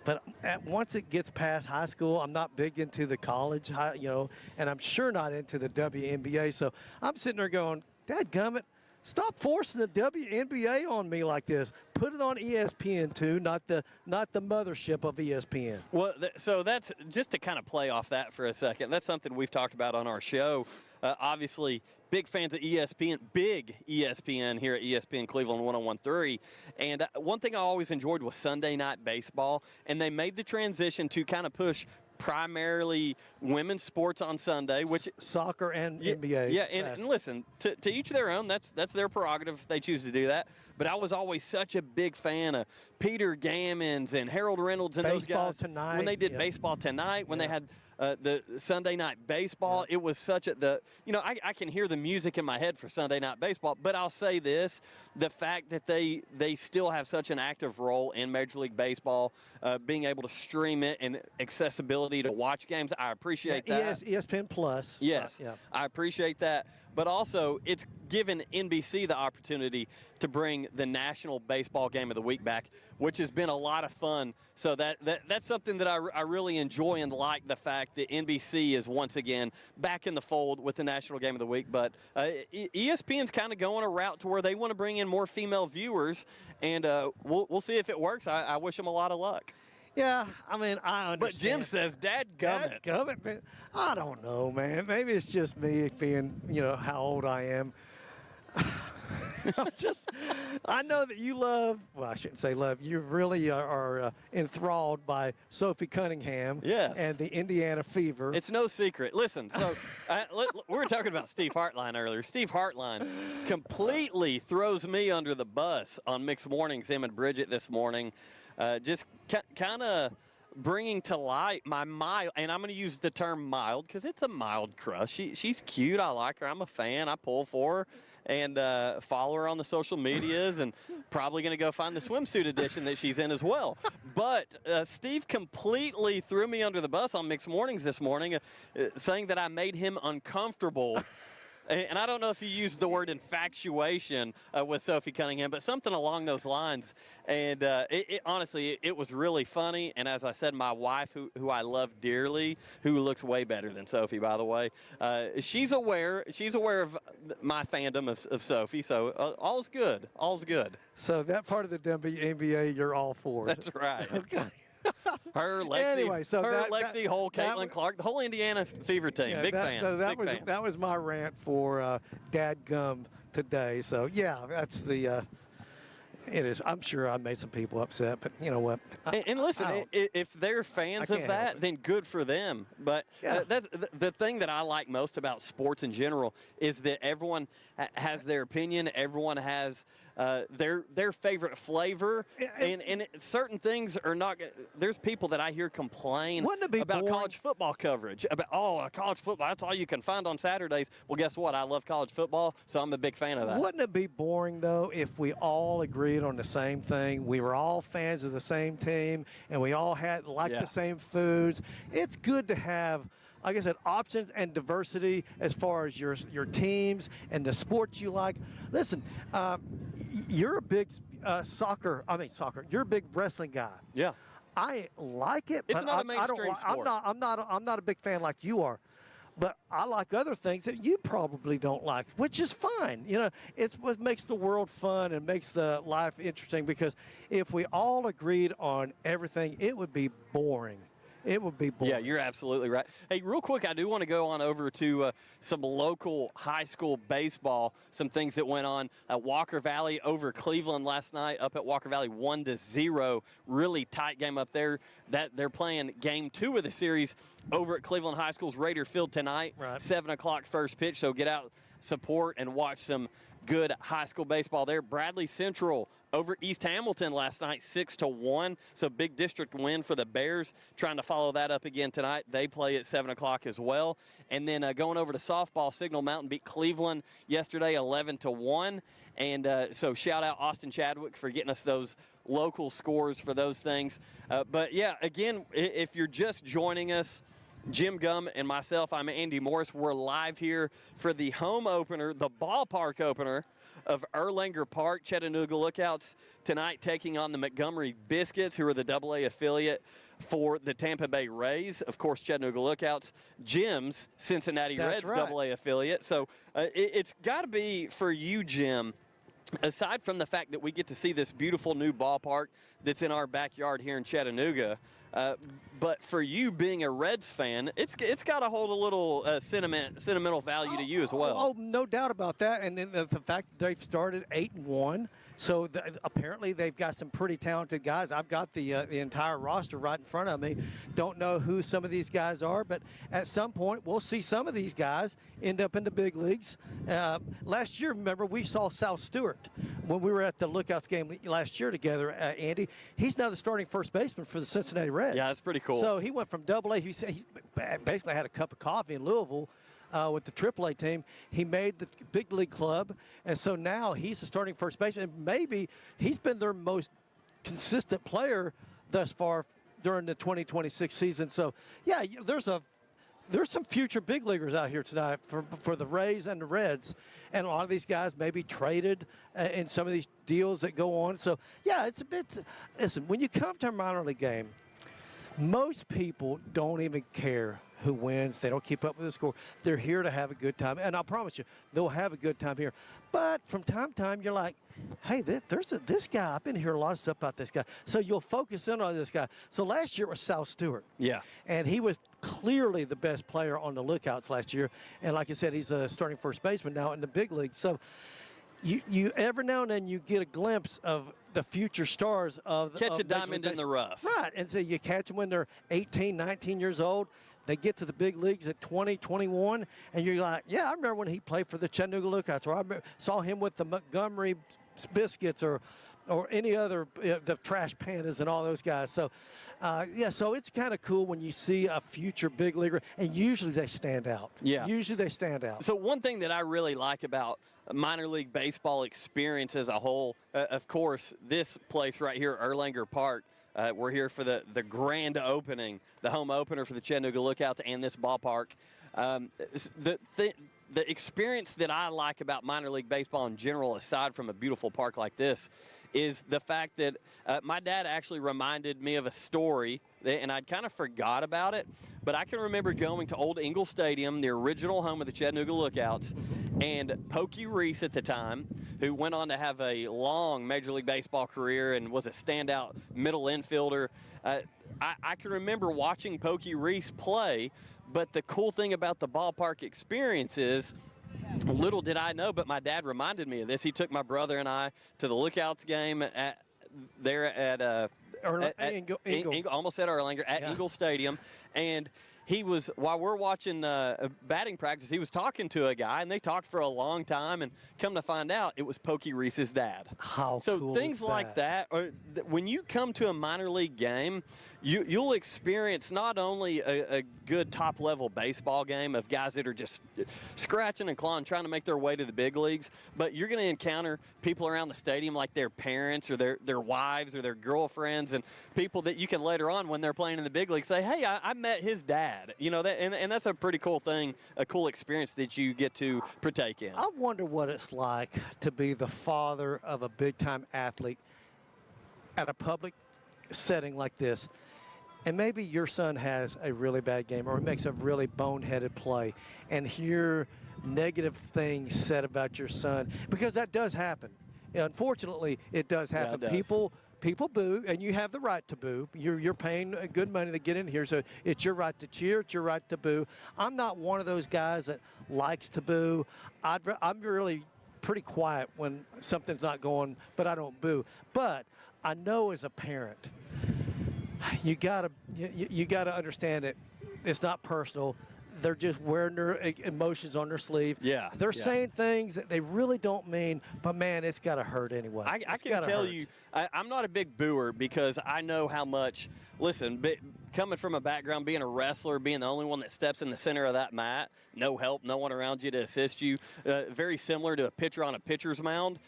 but once it gets past high school, I'm not big into the college, and I'm sure not into the WNBA. So I'm sitting there going, dadgummit, stop forcing the WNBA on me like this. Put it on ESPN too, not the mothership of ESPN. Well, so that's just to kind of play off that for a second. That's something we've talked about on our show. Obviously, big fans of ESPN, big ESPN here at ESPN Cleveland 101.3. And one thing I always enjoyed was Sunday Night Baseball, and they made the transition to kind of push primarily women's sports on Sunday, which soccer and NBA. Yeah, and listen, to each their own. That's their prerogative if they choose to do that. But I was always such a big fan of Peter Gammons and Harold Reynolds and Baseball those guys Tonight, when they did Baseball Tonight, when they had the Sunday Night Baseball. It was such I can hear the music in my head for Sunday Night Baseball, but I'll say this, the fact that they still have such an active role in Major League Baseball, being able to stream it and accessibility to watch games, I appreciate that. ESPN Plus. Yes, I appreciate that. But also, it's given NBC the opportunity to bring the National Baseball Game of the Week back, which has been a lot of fun. So that's something that I really enjoy and like, the fact that NBC is once again back in the fold with the National Game of the Week. But ESPN's kind of going a route to where they want to bring in more female viewers, and we'll see if it works. I wish them a lot of luck. Yeah, I mean, I understand. But Jim says, dadgummit. Dadgummit, man. I don't know, man. Maybe it's just me being, how old I am. I know that you love, well, I shouldn't say love, you really are enthralled by Sophie Cunningham. Yes. And the Indiana Fever. It's no secret. Listen, so we were talking about Steve Hartline earlier. Steve Hartline completely throws me under the bus on Mixed Mornings, him and Bridget this morning. Just kind of bringing to light my mild, and I'm going to use the term mild because it's a mild crush. She's cute. I like her. I'm a fan. I pull for her and follow her on the social medias, and probably going to go find the swimsuit edition that she's in as well. But Steve completely threw me under the bus on Mixed Mornings this morning, saying that I made him uncomfortable. And I don't know if he used the word infatuation with Sophie Cunningham, but something along those lines. And honestly, it was really funny. And as I said, my wife, who I love dearly, who looks way better than Sophie, by the way, she's aware of my fandom of Sophie. So all's good. All's good. So that part of the WNBA you're all for. That's right. Okay. Her, Lexi, anyway, so Lexi, Hole, Caitlin Clark, the whole Indiana Fever team. Yeah, big fan. That was my rant for Dadgum today. So yeah, that's the. It is. I'm sure I made some people upset, but you know what? And listen, if they're fans of that, then good for them. But that's the thing that I like most about sports in general is that everyone has their opinion. Everyone has their favorite flavor, and certain things are not. There's people that I hear complain about college football coverage. About college football, that's all you can find on Saturdays. Well, guess what? I love college football, so I'm a big fan of that. Wouldn't it be boring though if we all agreed on the same thing? We were all fans of the same team, and we all had the same foods. It's good to have, like I said, options and diversity as far as your teams and the sports you like. Listen, you're a big soccer. You're a big wrestling guy. Yeah. I like it, it's but not a mainstream sport. I'm not a big fan like you are. But I like other things that you probably don't like, which is fine. It's what makes the world fun and makes the life interesting, because if we all agreed on everything, it would be boring. It would be boring. Yeah, you're absolutely right. Hey, real quick, I do want to go on over to some local high school baseball, some things that went on at Walker Valley over Cleveland last night, up at Walker Valley 1-0. Really tight game up there. That they're playing game 2 of the series over at Cleveland High School's Raider Field tonight, 7 o'clock first pitch. So get out, support, and watch some good high school baseball there. Bradley Central over East Hamilton last night, 6-1. So big district win for the Bears. Trying to follow that up again tonight. They play at 7 o'clock as well. And then going over to softball, Signal Mountain beat Cleveland yesterday, 11-1. And so shout out Austin Chadwick for getting us those local scores for those things. But yeah, again, if you're just joining us, Jim Gum and myself, I'm Andy Morris. We're live here for the home opener, the ballpark opener of Erlanger Park. Chattanooga Lookouts tonight taking on the Montgomery Biscuits, who are the AA affiliate for the Tampa Bay Rays. Of course, Chattanooga Lookouts, Jim's Cincinnati Reds AA affiliate. So it's got to be for you, Jim, aside from the fact that we get to see this beautiful new ballpark that's in our backyard here in Chattanooga, but for you being a Reds fan, it's got to hold a little sentimental value to you as well. Oh, no doubt about that. And then the fact that they've started 8-1. So apparently they've got some pretty talented guys. I've got the entire roster right in front of me. Don't know who some of these guys are, but at some point we'll see some of these guys end up in the big leagues. Last year, remember, we saw Sal Stewart when we were at the Lookouts game last year together, Andy. He's now the starting first baseman for the Cincinnati Reds. Yeah, that's pretty cool. So he went from AA. He basically had a cup of coffee in Louisville with the AAA team. He made the big league club, and so now he's the starting first baseman. And maybe he's been their most consistent player thus far during the 2026 season. So, yeah, there's some future big leaguers out here tonight for the Rays and the Reds, and a lot of these guys may be traded in some of these deals that go on. So, yeah, it's a bit. Listen, when you come to a minor league game, most people don't even care who wins. They don't keep up with the score. They're here to have a good time. And I promise you, they'll have a good time here. But from time to time, you're like, hey, there's this guy. I've been hearing a lot of stuff about this guy. So you'll focus in on this guy. So last year it was Sal Stewart. Yeah. And he was clearly the best player on the Lookouts last year. And like I said, he's a starting first baseman now in the big league. So you every now and then you get a glimpse of the future stars of catch a diamond in the rough. Right. And so you catch them when they're 18, 19 years old. They get to the big leagues at 20, 21, and you're like, yeah, I remember when he played for the Chattanooga Lookouts, or I saw him with the Montgomery Biscuits, or any other, the Trash Pandas and all those guys. So, so it's kind of cool when you see a future big leaguer, and usually they stand out. Yeah. Usually they stand out. So one thing that I really like about minor league baseball experience as a whole, of course, this place right here, Erlanger Park, we're here for the grand opening, the home opener for the Chattanooga Lookouts and this ballpark. The experience that I like about minor league baseball in general, aside from a beautiful park like this, is the fact that my dad actually reminded me of a story, and I'd kind of forgot about it, but I can remember going to Old Ingle Stadium, the original home of the Chattanooga Lookouts, and Pokey Reese at the time, who went on to have a long Major League Baseball career and was a standout middle infielder. I can remember watching Pokey Reese play, but the cool thing about the ballpark experience is, little did I know, but my dad reminded me of this. He took my brother and I to the Lookouts game Ingle, almost at Erlanger, at Ingle Stadium, and he was, while we're watching batting practice, he was talking to a guy, and they talked for a long time, and come to find out, it was Pokey Reese's dad. How so cool things is like that, or when you come to a minor league game, you'll experience not only a good top-level baseball game of guys that are just scratching and clawing, trying to make their way to the big leagues, but you're going to encounter people around the stadium like their parents or their wives or their girlfriends, and people that you can later on, when they're playing in the big league, say, hey, I met his dad. You know, that, and that's a pretty cool thing, a cool experience that you get to partake in. I wonder what it's like to be the father of a big-time athlete at a public setting like this. And maybe your son has a really bad game or makes a really boneheaded play, and hear negative things said about your son, because that does happen. Unfortunately, it does happen. Yeah, it does. People boo, and you have the right to boo. You're paying good money to get in here, so it's your right to cheer. It's your right to boo. I'm not one of those guys that likes to boo. I'm really pretty quiet when something's not going, but I don't boo. But I know as a parent, you gotta understand that it's not personal. They're just wearing their emotions on their sleeve. Yeah. They're saying things that they really don't mean, but man, it's got to hurt anyway. I can tell you, I'm not a big booer because I know how much, listen, coming from a background, being a wrestler, being the only one that steps in the center of that mat, no help, no one around you to assist you, very similar to a pitcher on a pitcher's mound.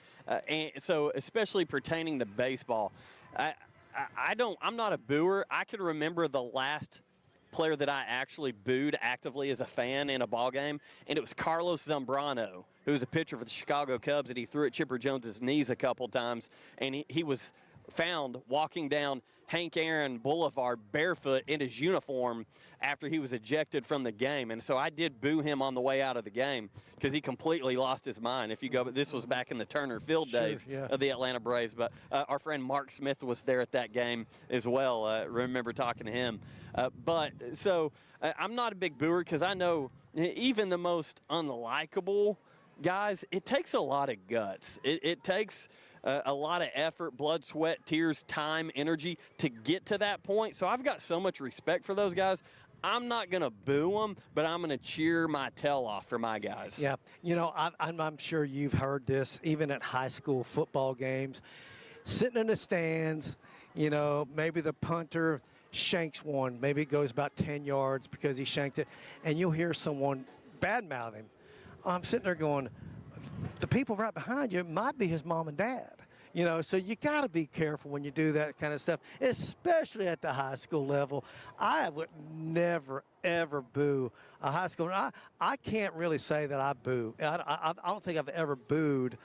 And so especially pertaining to baseball, I'm not a booer. I can remember the last player that I actually booed actively as a fan in a ball game, and it was Carlos Zambrano, who was a pitcher for the Chicago Cubs, and he threw at Chipper Jones's knees a couple times, and he was found walking down Hank Aaron Boulevard barefoot in his uniform after he was ejected from the game. And so I did boo him on the way out of the game because he completely lost his mind. If you go, but this was back in the Turner Field days of the Atlanta Braves. But our friend Mark Smith was there at that game as well. Remember talking to him. I'm not a big booer because I know even the most unlikable guys, it takes a lot of guts. It takes a lot of effort, blood, sweat, tears, time, energy to get to that point. So I've got so much respect for those guys. I'm not going to boo them, but I'm going to cheer my tail off for my guys. Yeah, I'm sure you've heard this even at high school football games. Sitting in the stands, maybe the punter shanks one. Maybe it goes about 10 yards because he shanked it, and you'll hear someone badmouth him. I'm sitting there going, the people right behind you might be his mom and dad. So you got to be careful when you do that kind of stuff, especially at the high school level. I would never, ever boo a high school. I can't really say that I boo. I don't think I've ever booed.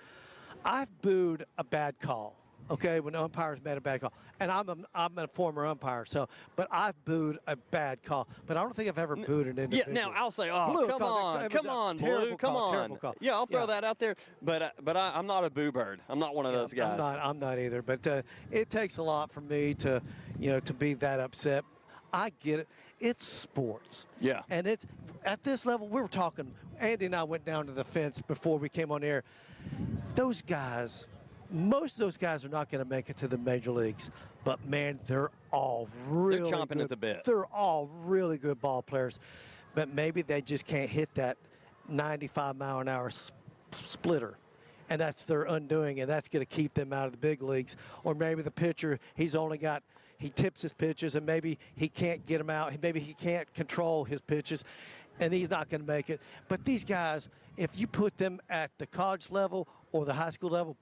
I've booed a bad call. Okay, when the umpires made a bad call, and I'm a former umpire, but I've booed a bad call, but I don't think I've ever booed an individual. Yeah, now I'll say, Blue, come on, Blue, come on. Yeah, I'll throw that out there, but I'm not a boo bird. I'm not one of those guys. I'm not either, but it takes a lot for me to be that upset. I get it. It's sports. Yeah. And it's at this level. We were talking. Andy and I went down to the fence before we came on air. Those guys. Most of those guys are not going to make it to the major leagues, but man, they're all really They're chomping good. at the bit. They're all really good ball players, but maybe they just can't hit that 95-mile-an-hour splitter, and that's their undoing, and that's going to keep them out of the big leagues. Or maybe the pitcher, he tips his pitches, and maybe he can't get them out. Maybe he can't control his pitches, and he's not going to make it. But these guys, if you put them at the college level or the high school level,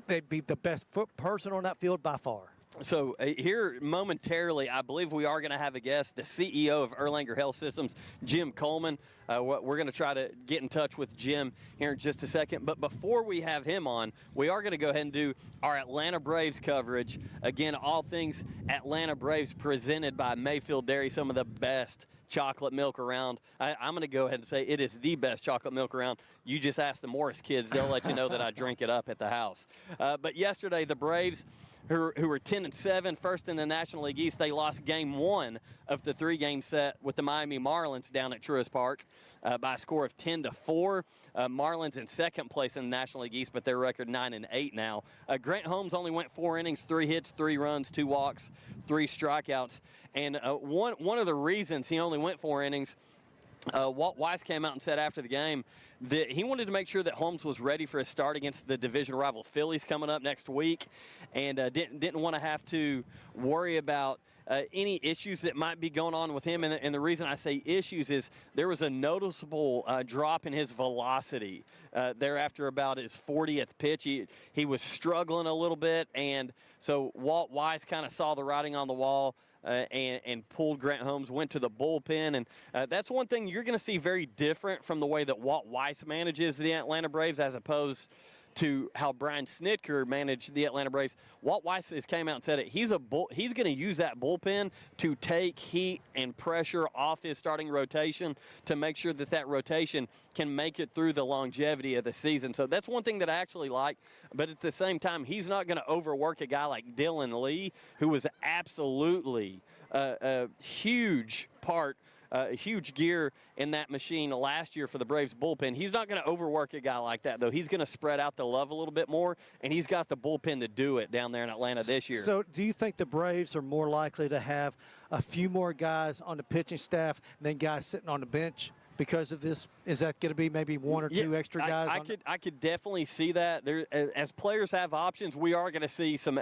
they'd be the best person on that field by far. So here momentarily, I believe we are going to have a guest, the CEO of Erlanger Health Systems, Jim Coleman. We're going to try to get in touch with Jim here in just a second. But before we have him on, we are going to go ahead and do our Atlanta Braves coverage. Again, all things Atlanta Braves presented by Mayfield Dairy, some of the best chocolate milk around. I'm going to go ahead and say it is the best chocolate milk around. You just ask the Morris kids. They'll let you know that I drink it up at the house. But yesterday, the Braves, who were 10-7, first in the National League East, they lost game one of the three-game set with the Miami Marlins down at Truist Park by a score of 10-4. Marlins in second place in the National League East, but their record 9-8 now. Grant Holmes only went 4 innings, 3 hits, 3 runs, 2 walks, 3 strikeouts. And one of the reasons he only went 4 innings, Walt Weiss came out and said after the game that he wanted to make sure that Holmes was ready for a start against the division rival Phillies coming up next week, and didn't want to have to worry about any issues that might be going on with him. And the reason I say issues is there was a noticeable drop in his velocity there after about his 40th pitch. He was struggling a little bit, and so Walt Weiss kind of saw the writing on the wall. And pulled Grant Holmes, went to the bullpen. And that's one thing you're going to see very different from the way that Walt Weiss manages the Atlanta Braves as opposed to how Brian Snitker managed the Atlanta Braves. Walt Weiss has came out and said it. He's going to use that bullpen to take heat and pressure off his starting rotation to make sure that rotation can make it through the longevity of the season. So that's one thing that I actually like. But at the same time, he's not going to overwork a guy like Dylan Lee, who was absolutely a huge part, a huge gear in that machine last year for the Braves bullpen. He's not going to overwork a guy like that, though. He's going to spread out the love a little bit more, and he's got the bullpen to do it down there in Atlanta this year. So do you think the Braves are more likely to have a few more guys on the pitching staff than guys sitting on the bench because of this? Is that going to be maybe 1 or 2 extra guys? I could definitely see that. There, as players have options, we are going to see some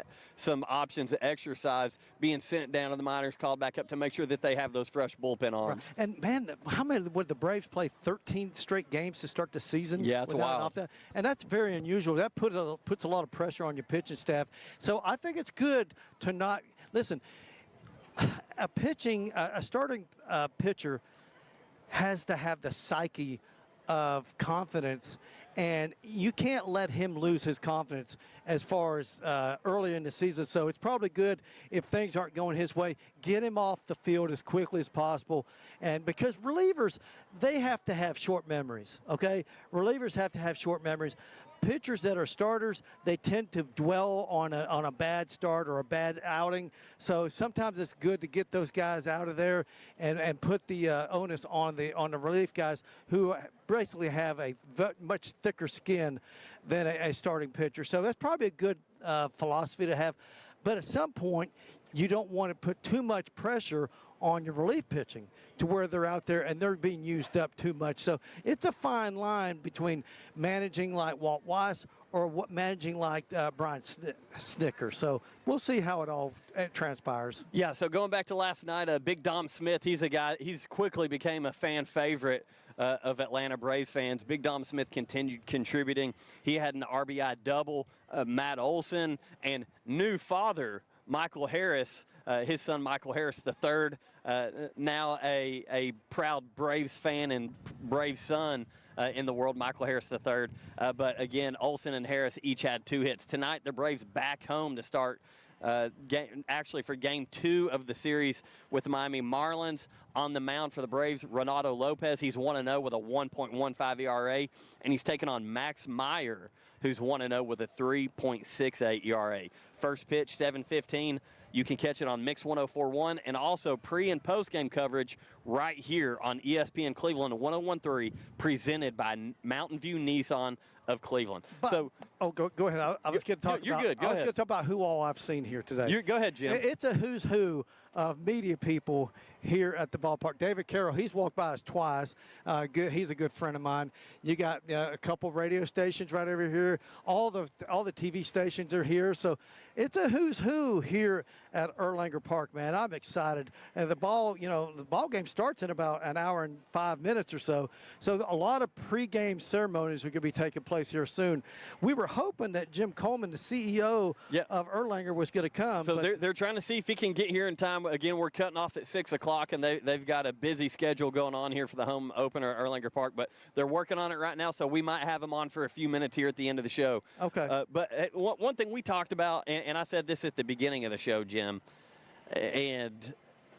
options exercise being sent down to the minors, called back up to make sure that they have those fresh bullpen arms. And man, how many would the Braves play? 13 straight games to start the season? Yeah, it's wild. And that's very unusual. That puts a lot of pressure on your pitching staff. So I think it's good to not listen. a starting pitcher has to have the psyche of confidence, and you can't let him lose his confidence as far as early in the season. So it's probably good if things aren't going his way, get him off the field as quickly as possible. And because relievers, they have to have short memories, okay? Relievers have to have short memories. Pitchers that are starters, they tend to dwell on a bad start or a bad outing. So sometimes it's good to get those guys out of there and put the onus on the relief guys who basically have a much thicker skin than a starting pitcher. So that's probably a good philosophy to have. But at some point, you don't want to put too much pressure on your relief pitching to where they're out there and they're being used up too much. So it's a fine line between managing like Walt Weiss or managing like Brian Snicker. So we'll see how it all transpires. Yeah, so going back to last night, Big Dom Smith, he's a guy, he's quickly became a fan favorite of Atlanta Braves fans. Big Dom Smith continued contributing. He had an RBI double. Matt Olson and new father, Michael Harris, his son Michael Harris III, now a proud Braves fan and Braves son in the world, Michael Harris III. But again, Olson and Harris each had 2 hits. Tonight, the Braves back home to start actually for game 2 of the series with the Miami Marlins. On the mound for the Braves, Renato Lopez. He's 1-0 with a 1.15 ERA, and he's taken on Max Meyer, who's 1-0 with a 3.68 ERA. First pitch, 7:15. You can catch it on Mix 104.1 and also pre- and post-game coverage right here on ESPN Cleveland 101.3, presented by Mountain View Nissan of Cleveland. Go ahead. I was going to talk. You're about, good. Go I was ahead. going to talk about who all I've seen here today. Go ahead, Jim. It's a who's who of media people here at the ballpark. David Carroll, he's walked by us twice. He's a good friend of mine. You got a couple radio stations right over here. All the TV stations are here. So it's a who's who here at Erlanger Park, man. I'm excited. And the ball game starts in about an hour and 5 minutes or so. So a lot of pregame ceremonies are going to be taking place here soon. We were hoping that Jim Coleman, the CEO of Erlanger, was going to come. So they're trying to see if he can get here in time. Again, we're cutting off at 6 o'clock, and they've got a busy schedule going on here for the home opener at Erlanger Park. But they're working on it right now, so we might have him on for a few minutes here at the end of the show. Okay. But one thing we talked about, and I said this at the beginning of the show, Jim, and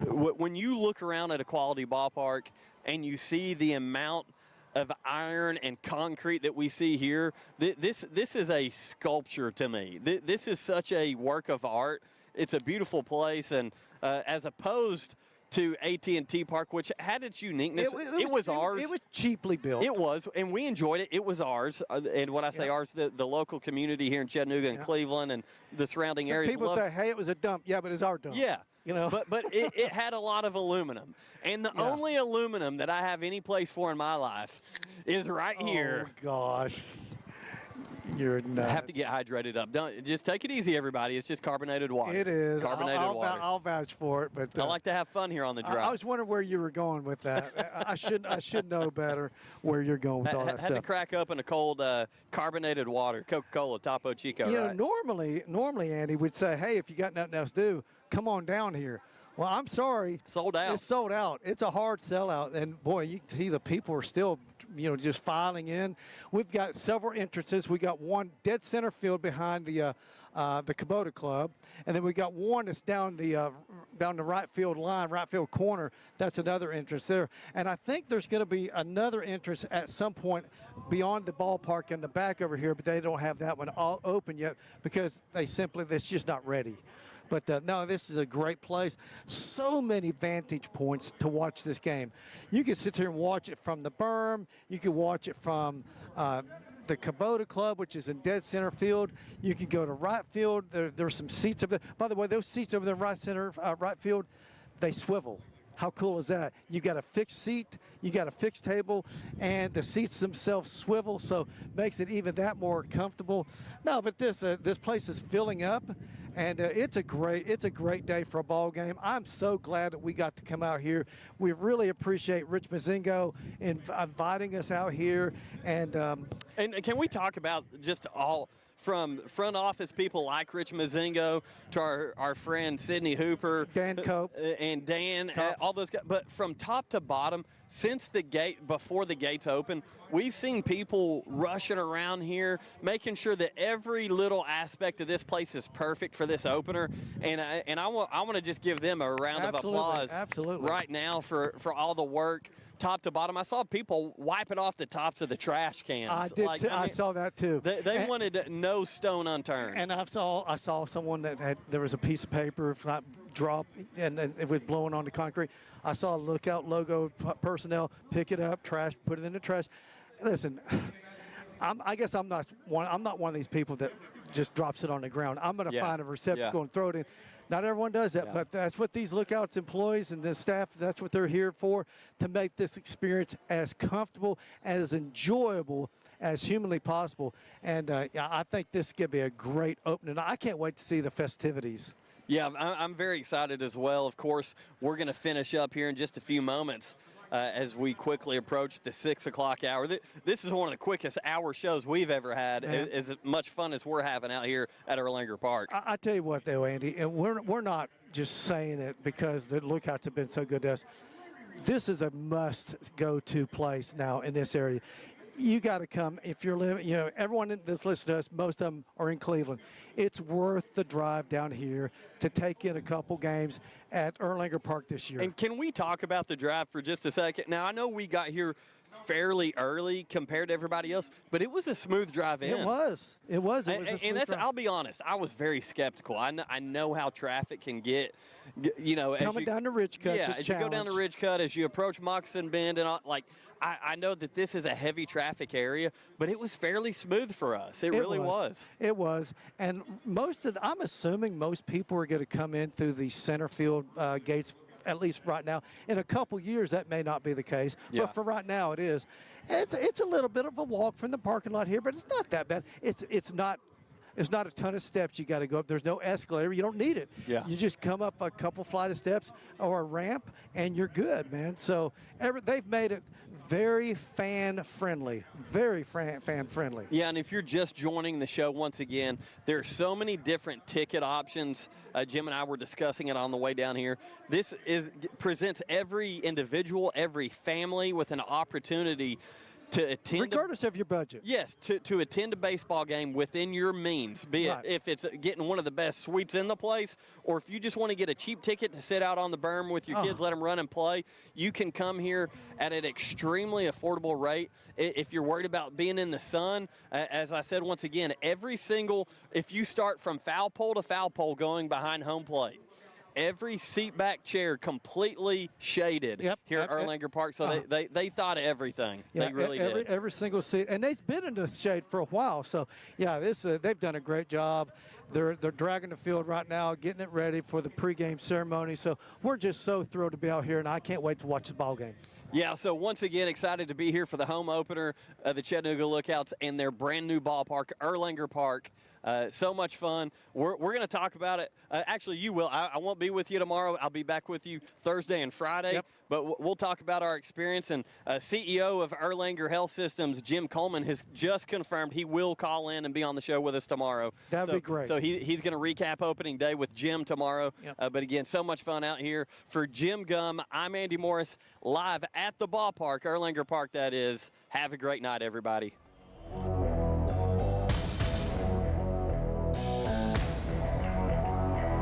when you look around at a quality ballpark and you see the amount of iron and concrete that we see here, this is a sculpture to me. This is such a work of art. It's a beautiful place, and as opposed to AT&T Park, which had its uniqueness. It was ours. It was cheaply built. It was, and we enjoyed it. It was ours. And when I say ours, the local community here in Chattanooga and Cleveland and the surrounding areas. People say, hey, it was a dump. Yeah, but it's our dump. Yeah. You know? But it had a lot of aluminum. And the only aluminum that I have any place for in my life is right here. Oh, gosh. You're nuts. I have to get hydrated up. Just take it easy, everybody. It's just carbonated water. It is. Carbonated water. I'll vouch for it. But I like to have fun here on the drive. I was wondering where you were going with that. I should know better where you're going with all that stuff. Had to crack open a cold carbonated water, Coca-Cola, Topo Chico. You know, normally, Andy would say, hey, if you got nothing else to do, come on down here. Well, I'm sorry. Sold out. It's sold out. It's a hard sellout. And, boy, you can see the people are still, just filing in. We've got several entrances. We got one dead center field behind the Kubota Club. And then we got one that's down the right field line, right field corner. That's another entrance there. And I think there's going to be another entrance at some point beyond the ballpark in the back over here, but they don't have that one all open yet because it's just not ready. But, no, this is a great place. So many vantage points to watch this game. You can sit here and watch it from the berm. You can watch it from the Kubota Club, which is in dead center field. You can go to right field. There's some seats over there. By the way, those seats over there in right field, they swivel. How cool is that? You got a fixed seat, you got a fixed table, and the seats themselves swivel, so makes it even that more comfortable. No, but this place is filling up. And it's a great day for a ball game. I'm so glad that we got to come out here. We really appreciate Rich Mazingo inviting us out here. And can we talk about just all from front office people like Rich Mazingo to our friend Sidney Hooper, Dan Cope, and Dan, all those guys. But from top to bottom, since before the gates open, we've seen people rushing around here, making sure that every little aspect of this place is perfect for this opener. And I want to just give them a round of applause right now for all the work. Top to bottom. I saw people wiping off the tops of the trash cans. I did too. I saw that too. They wanted no stone unturned. And I saw someone that there was a piece of paper, if not dropped, and it was blowing on the concrete. I saw a Lookout logo personnel pick it up, trash, put it in the trash. Listen, I guess I'm not one of these people that just drops it on the ground. I'm going to find a receptacle and throw it in. Not everyone does that, but that's what these Lookouts employees and the staff, that's what they're here for, to make this experience as comfortable, as enjoyable as humanly possible. And I think this could be a great opening. I can't wait to see the festivities. Yeah, I'm very excited as well. Of course, we're going to finish up here in just a few moments. As we quickly approach the 6 o'clock hour. This is one of the quickest hour shows we've ever had. As much fun as we're having out here at Erlanger Park. I tell you what, though, Andy, and we're not just saying it because the Lookouts have been so good to us. This is a must-go-to place now in this area. You got to come if you're living. You know, everyone that's listening to us, most of them are in Cleveland. It's worth the drive down here to take in a couple games at Erlanger Park this year. And can we talk about the drive for just a second? Now, I know we got here fairly early compared to everybody else, but it was a smooth drive in. It was. It was a smooth drive. I'll be honest, I was very skeptical. I know how traffic can get, you know. Coming down the Ridge Cut. Yeah, as you go down the Ridge Cut, as you approach Moccasin Bend, and all, like, I know that this is a heavy traffic area, but it was fairly smooth for us. It really was. It was. And I'm assuming most people are going to come in through the center field gates, at least right now. In a couple years, that may not be the case. Yeah. But for right now, it is. It's a little bit of a walk from the parking lot here, but it's not that bad. It's not a ton of steps you got to go up. There's no escalator. You don't need it. Yeah. You just come up a couple flight of steps or a ramp, and you're good, man. So they've made it very fan-friendly, very fan-friendly. Yeah, and if you're just joining the show once again, there are so many different ticket options. Jim and I were discussing it on the way down here. This presents every individual, every family with an opportunity to attend, regardless of your budget. Yes, to attend a baseball game within your means, be it if it's getting one of the best suites in the place, or if you just want to get a cheap ticket to sit out on the berm with your kids, let them run and play, you can come here at an extremely affordable rate. If you're worried about being in the sun, as I said once again, if you start from foul pole to foul pole going behind home plate, every seat back chair completely shaded here at Erlanger Park. So they thought of everything. Yeah, they really did. Every single seat. And they've been in the shade for a while. So, yeah, they've done a great job. They're dragging the field right now, getting it ready for the pregame ceremony. So we're just so thrilled to be out here, and I can't wait to watch the ball game. Yeah, so once again, excited to be here for the home opener of the Chattanooga Lookouts and their brand new ballpark, Erlanger Park. So much fun. We're going to talk about it. Actually, you will. I won't be with you tomorrow. I'll be back with you Thursday and Friday. But we'll talk about our experience. And CEO of Erlanger Health Systems, Jim Coleman, has just confirmed he will call in and be on the show with us tomorrow. That'd be great. So he's going to recap opening day with Jim tomorrow. But again, so much fun out here. For Jim Gum, I'm Andy Morris, live at the ballpark, Erlanger Park that is. Have a great night, everybody.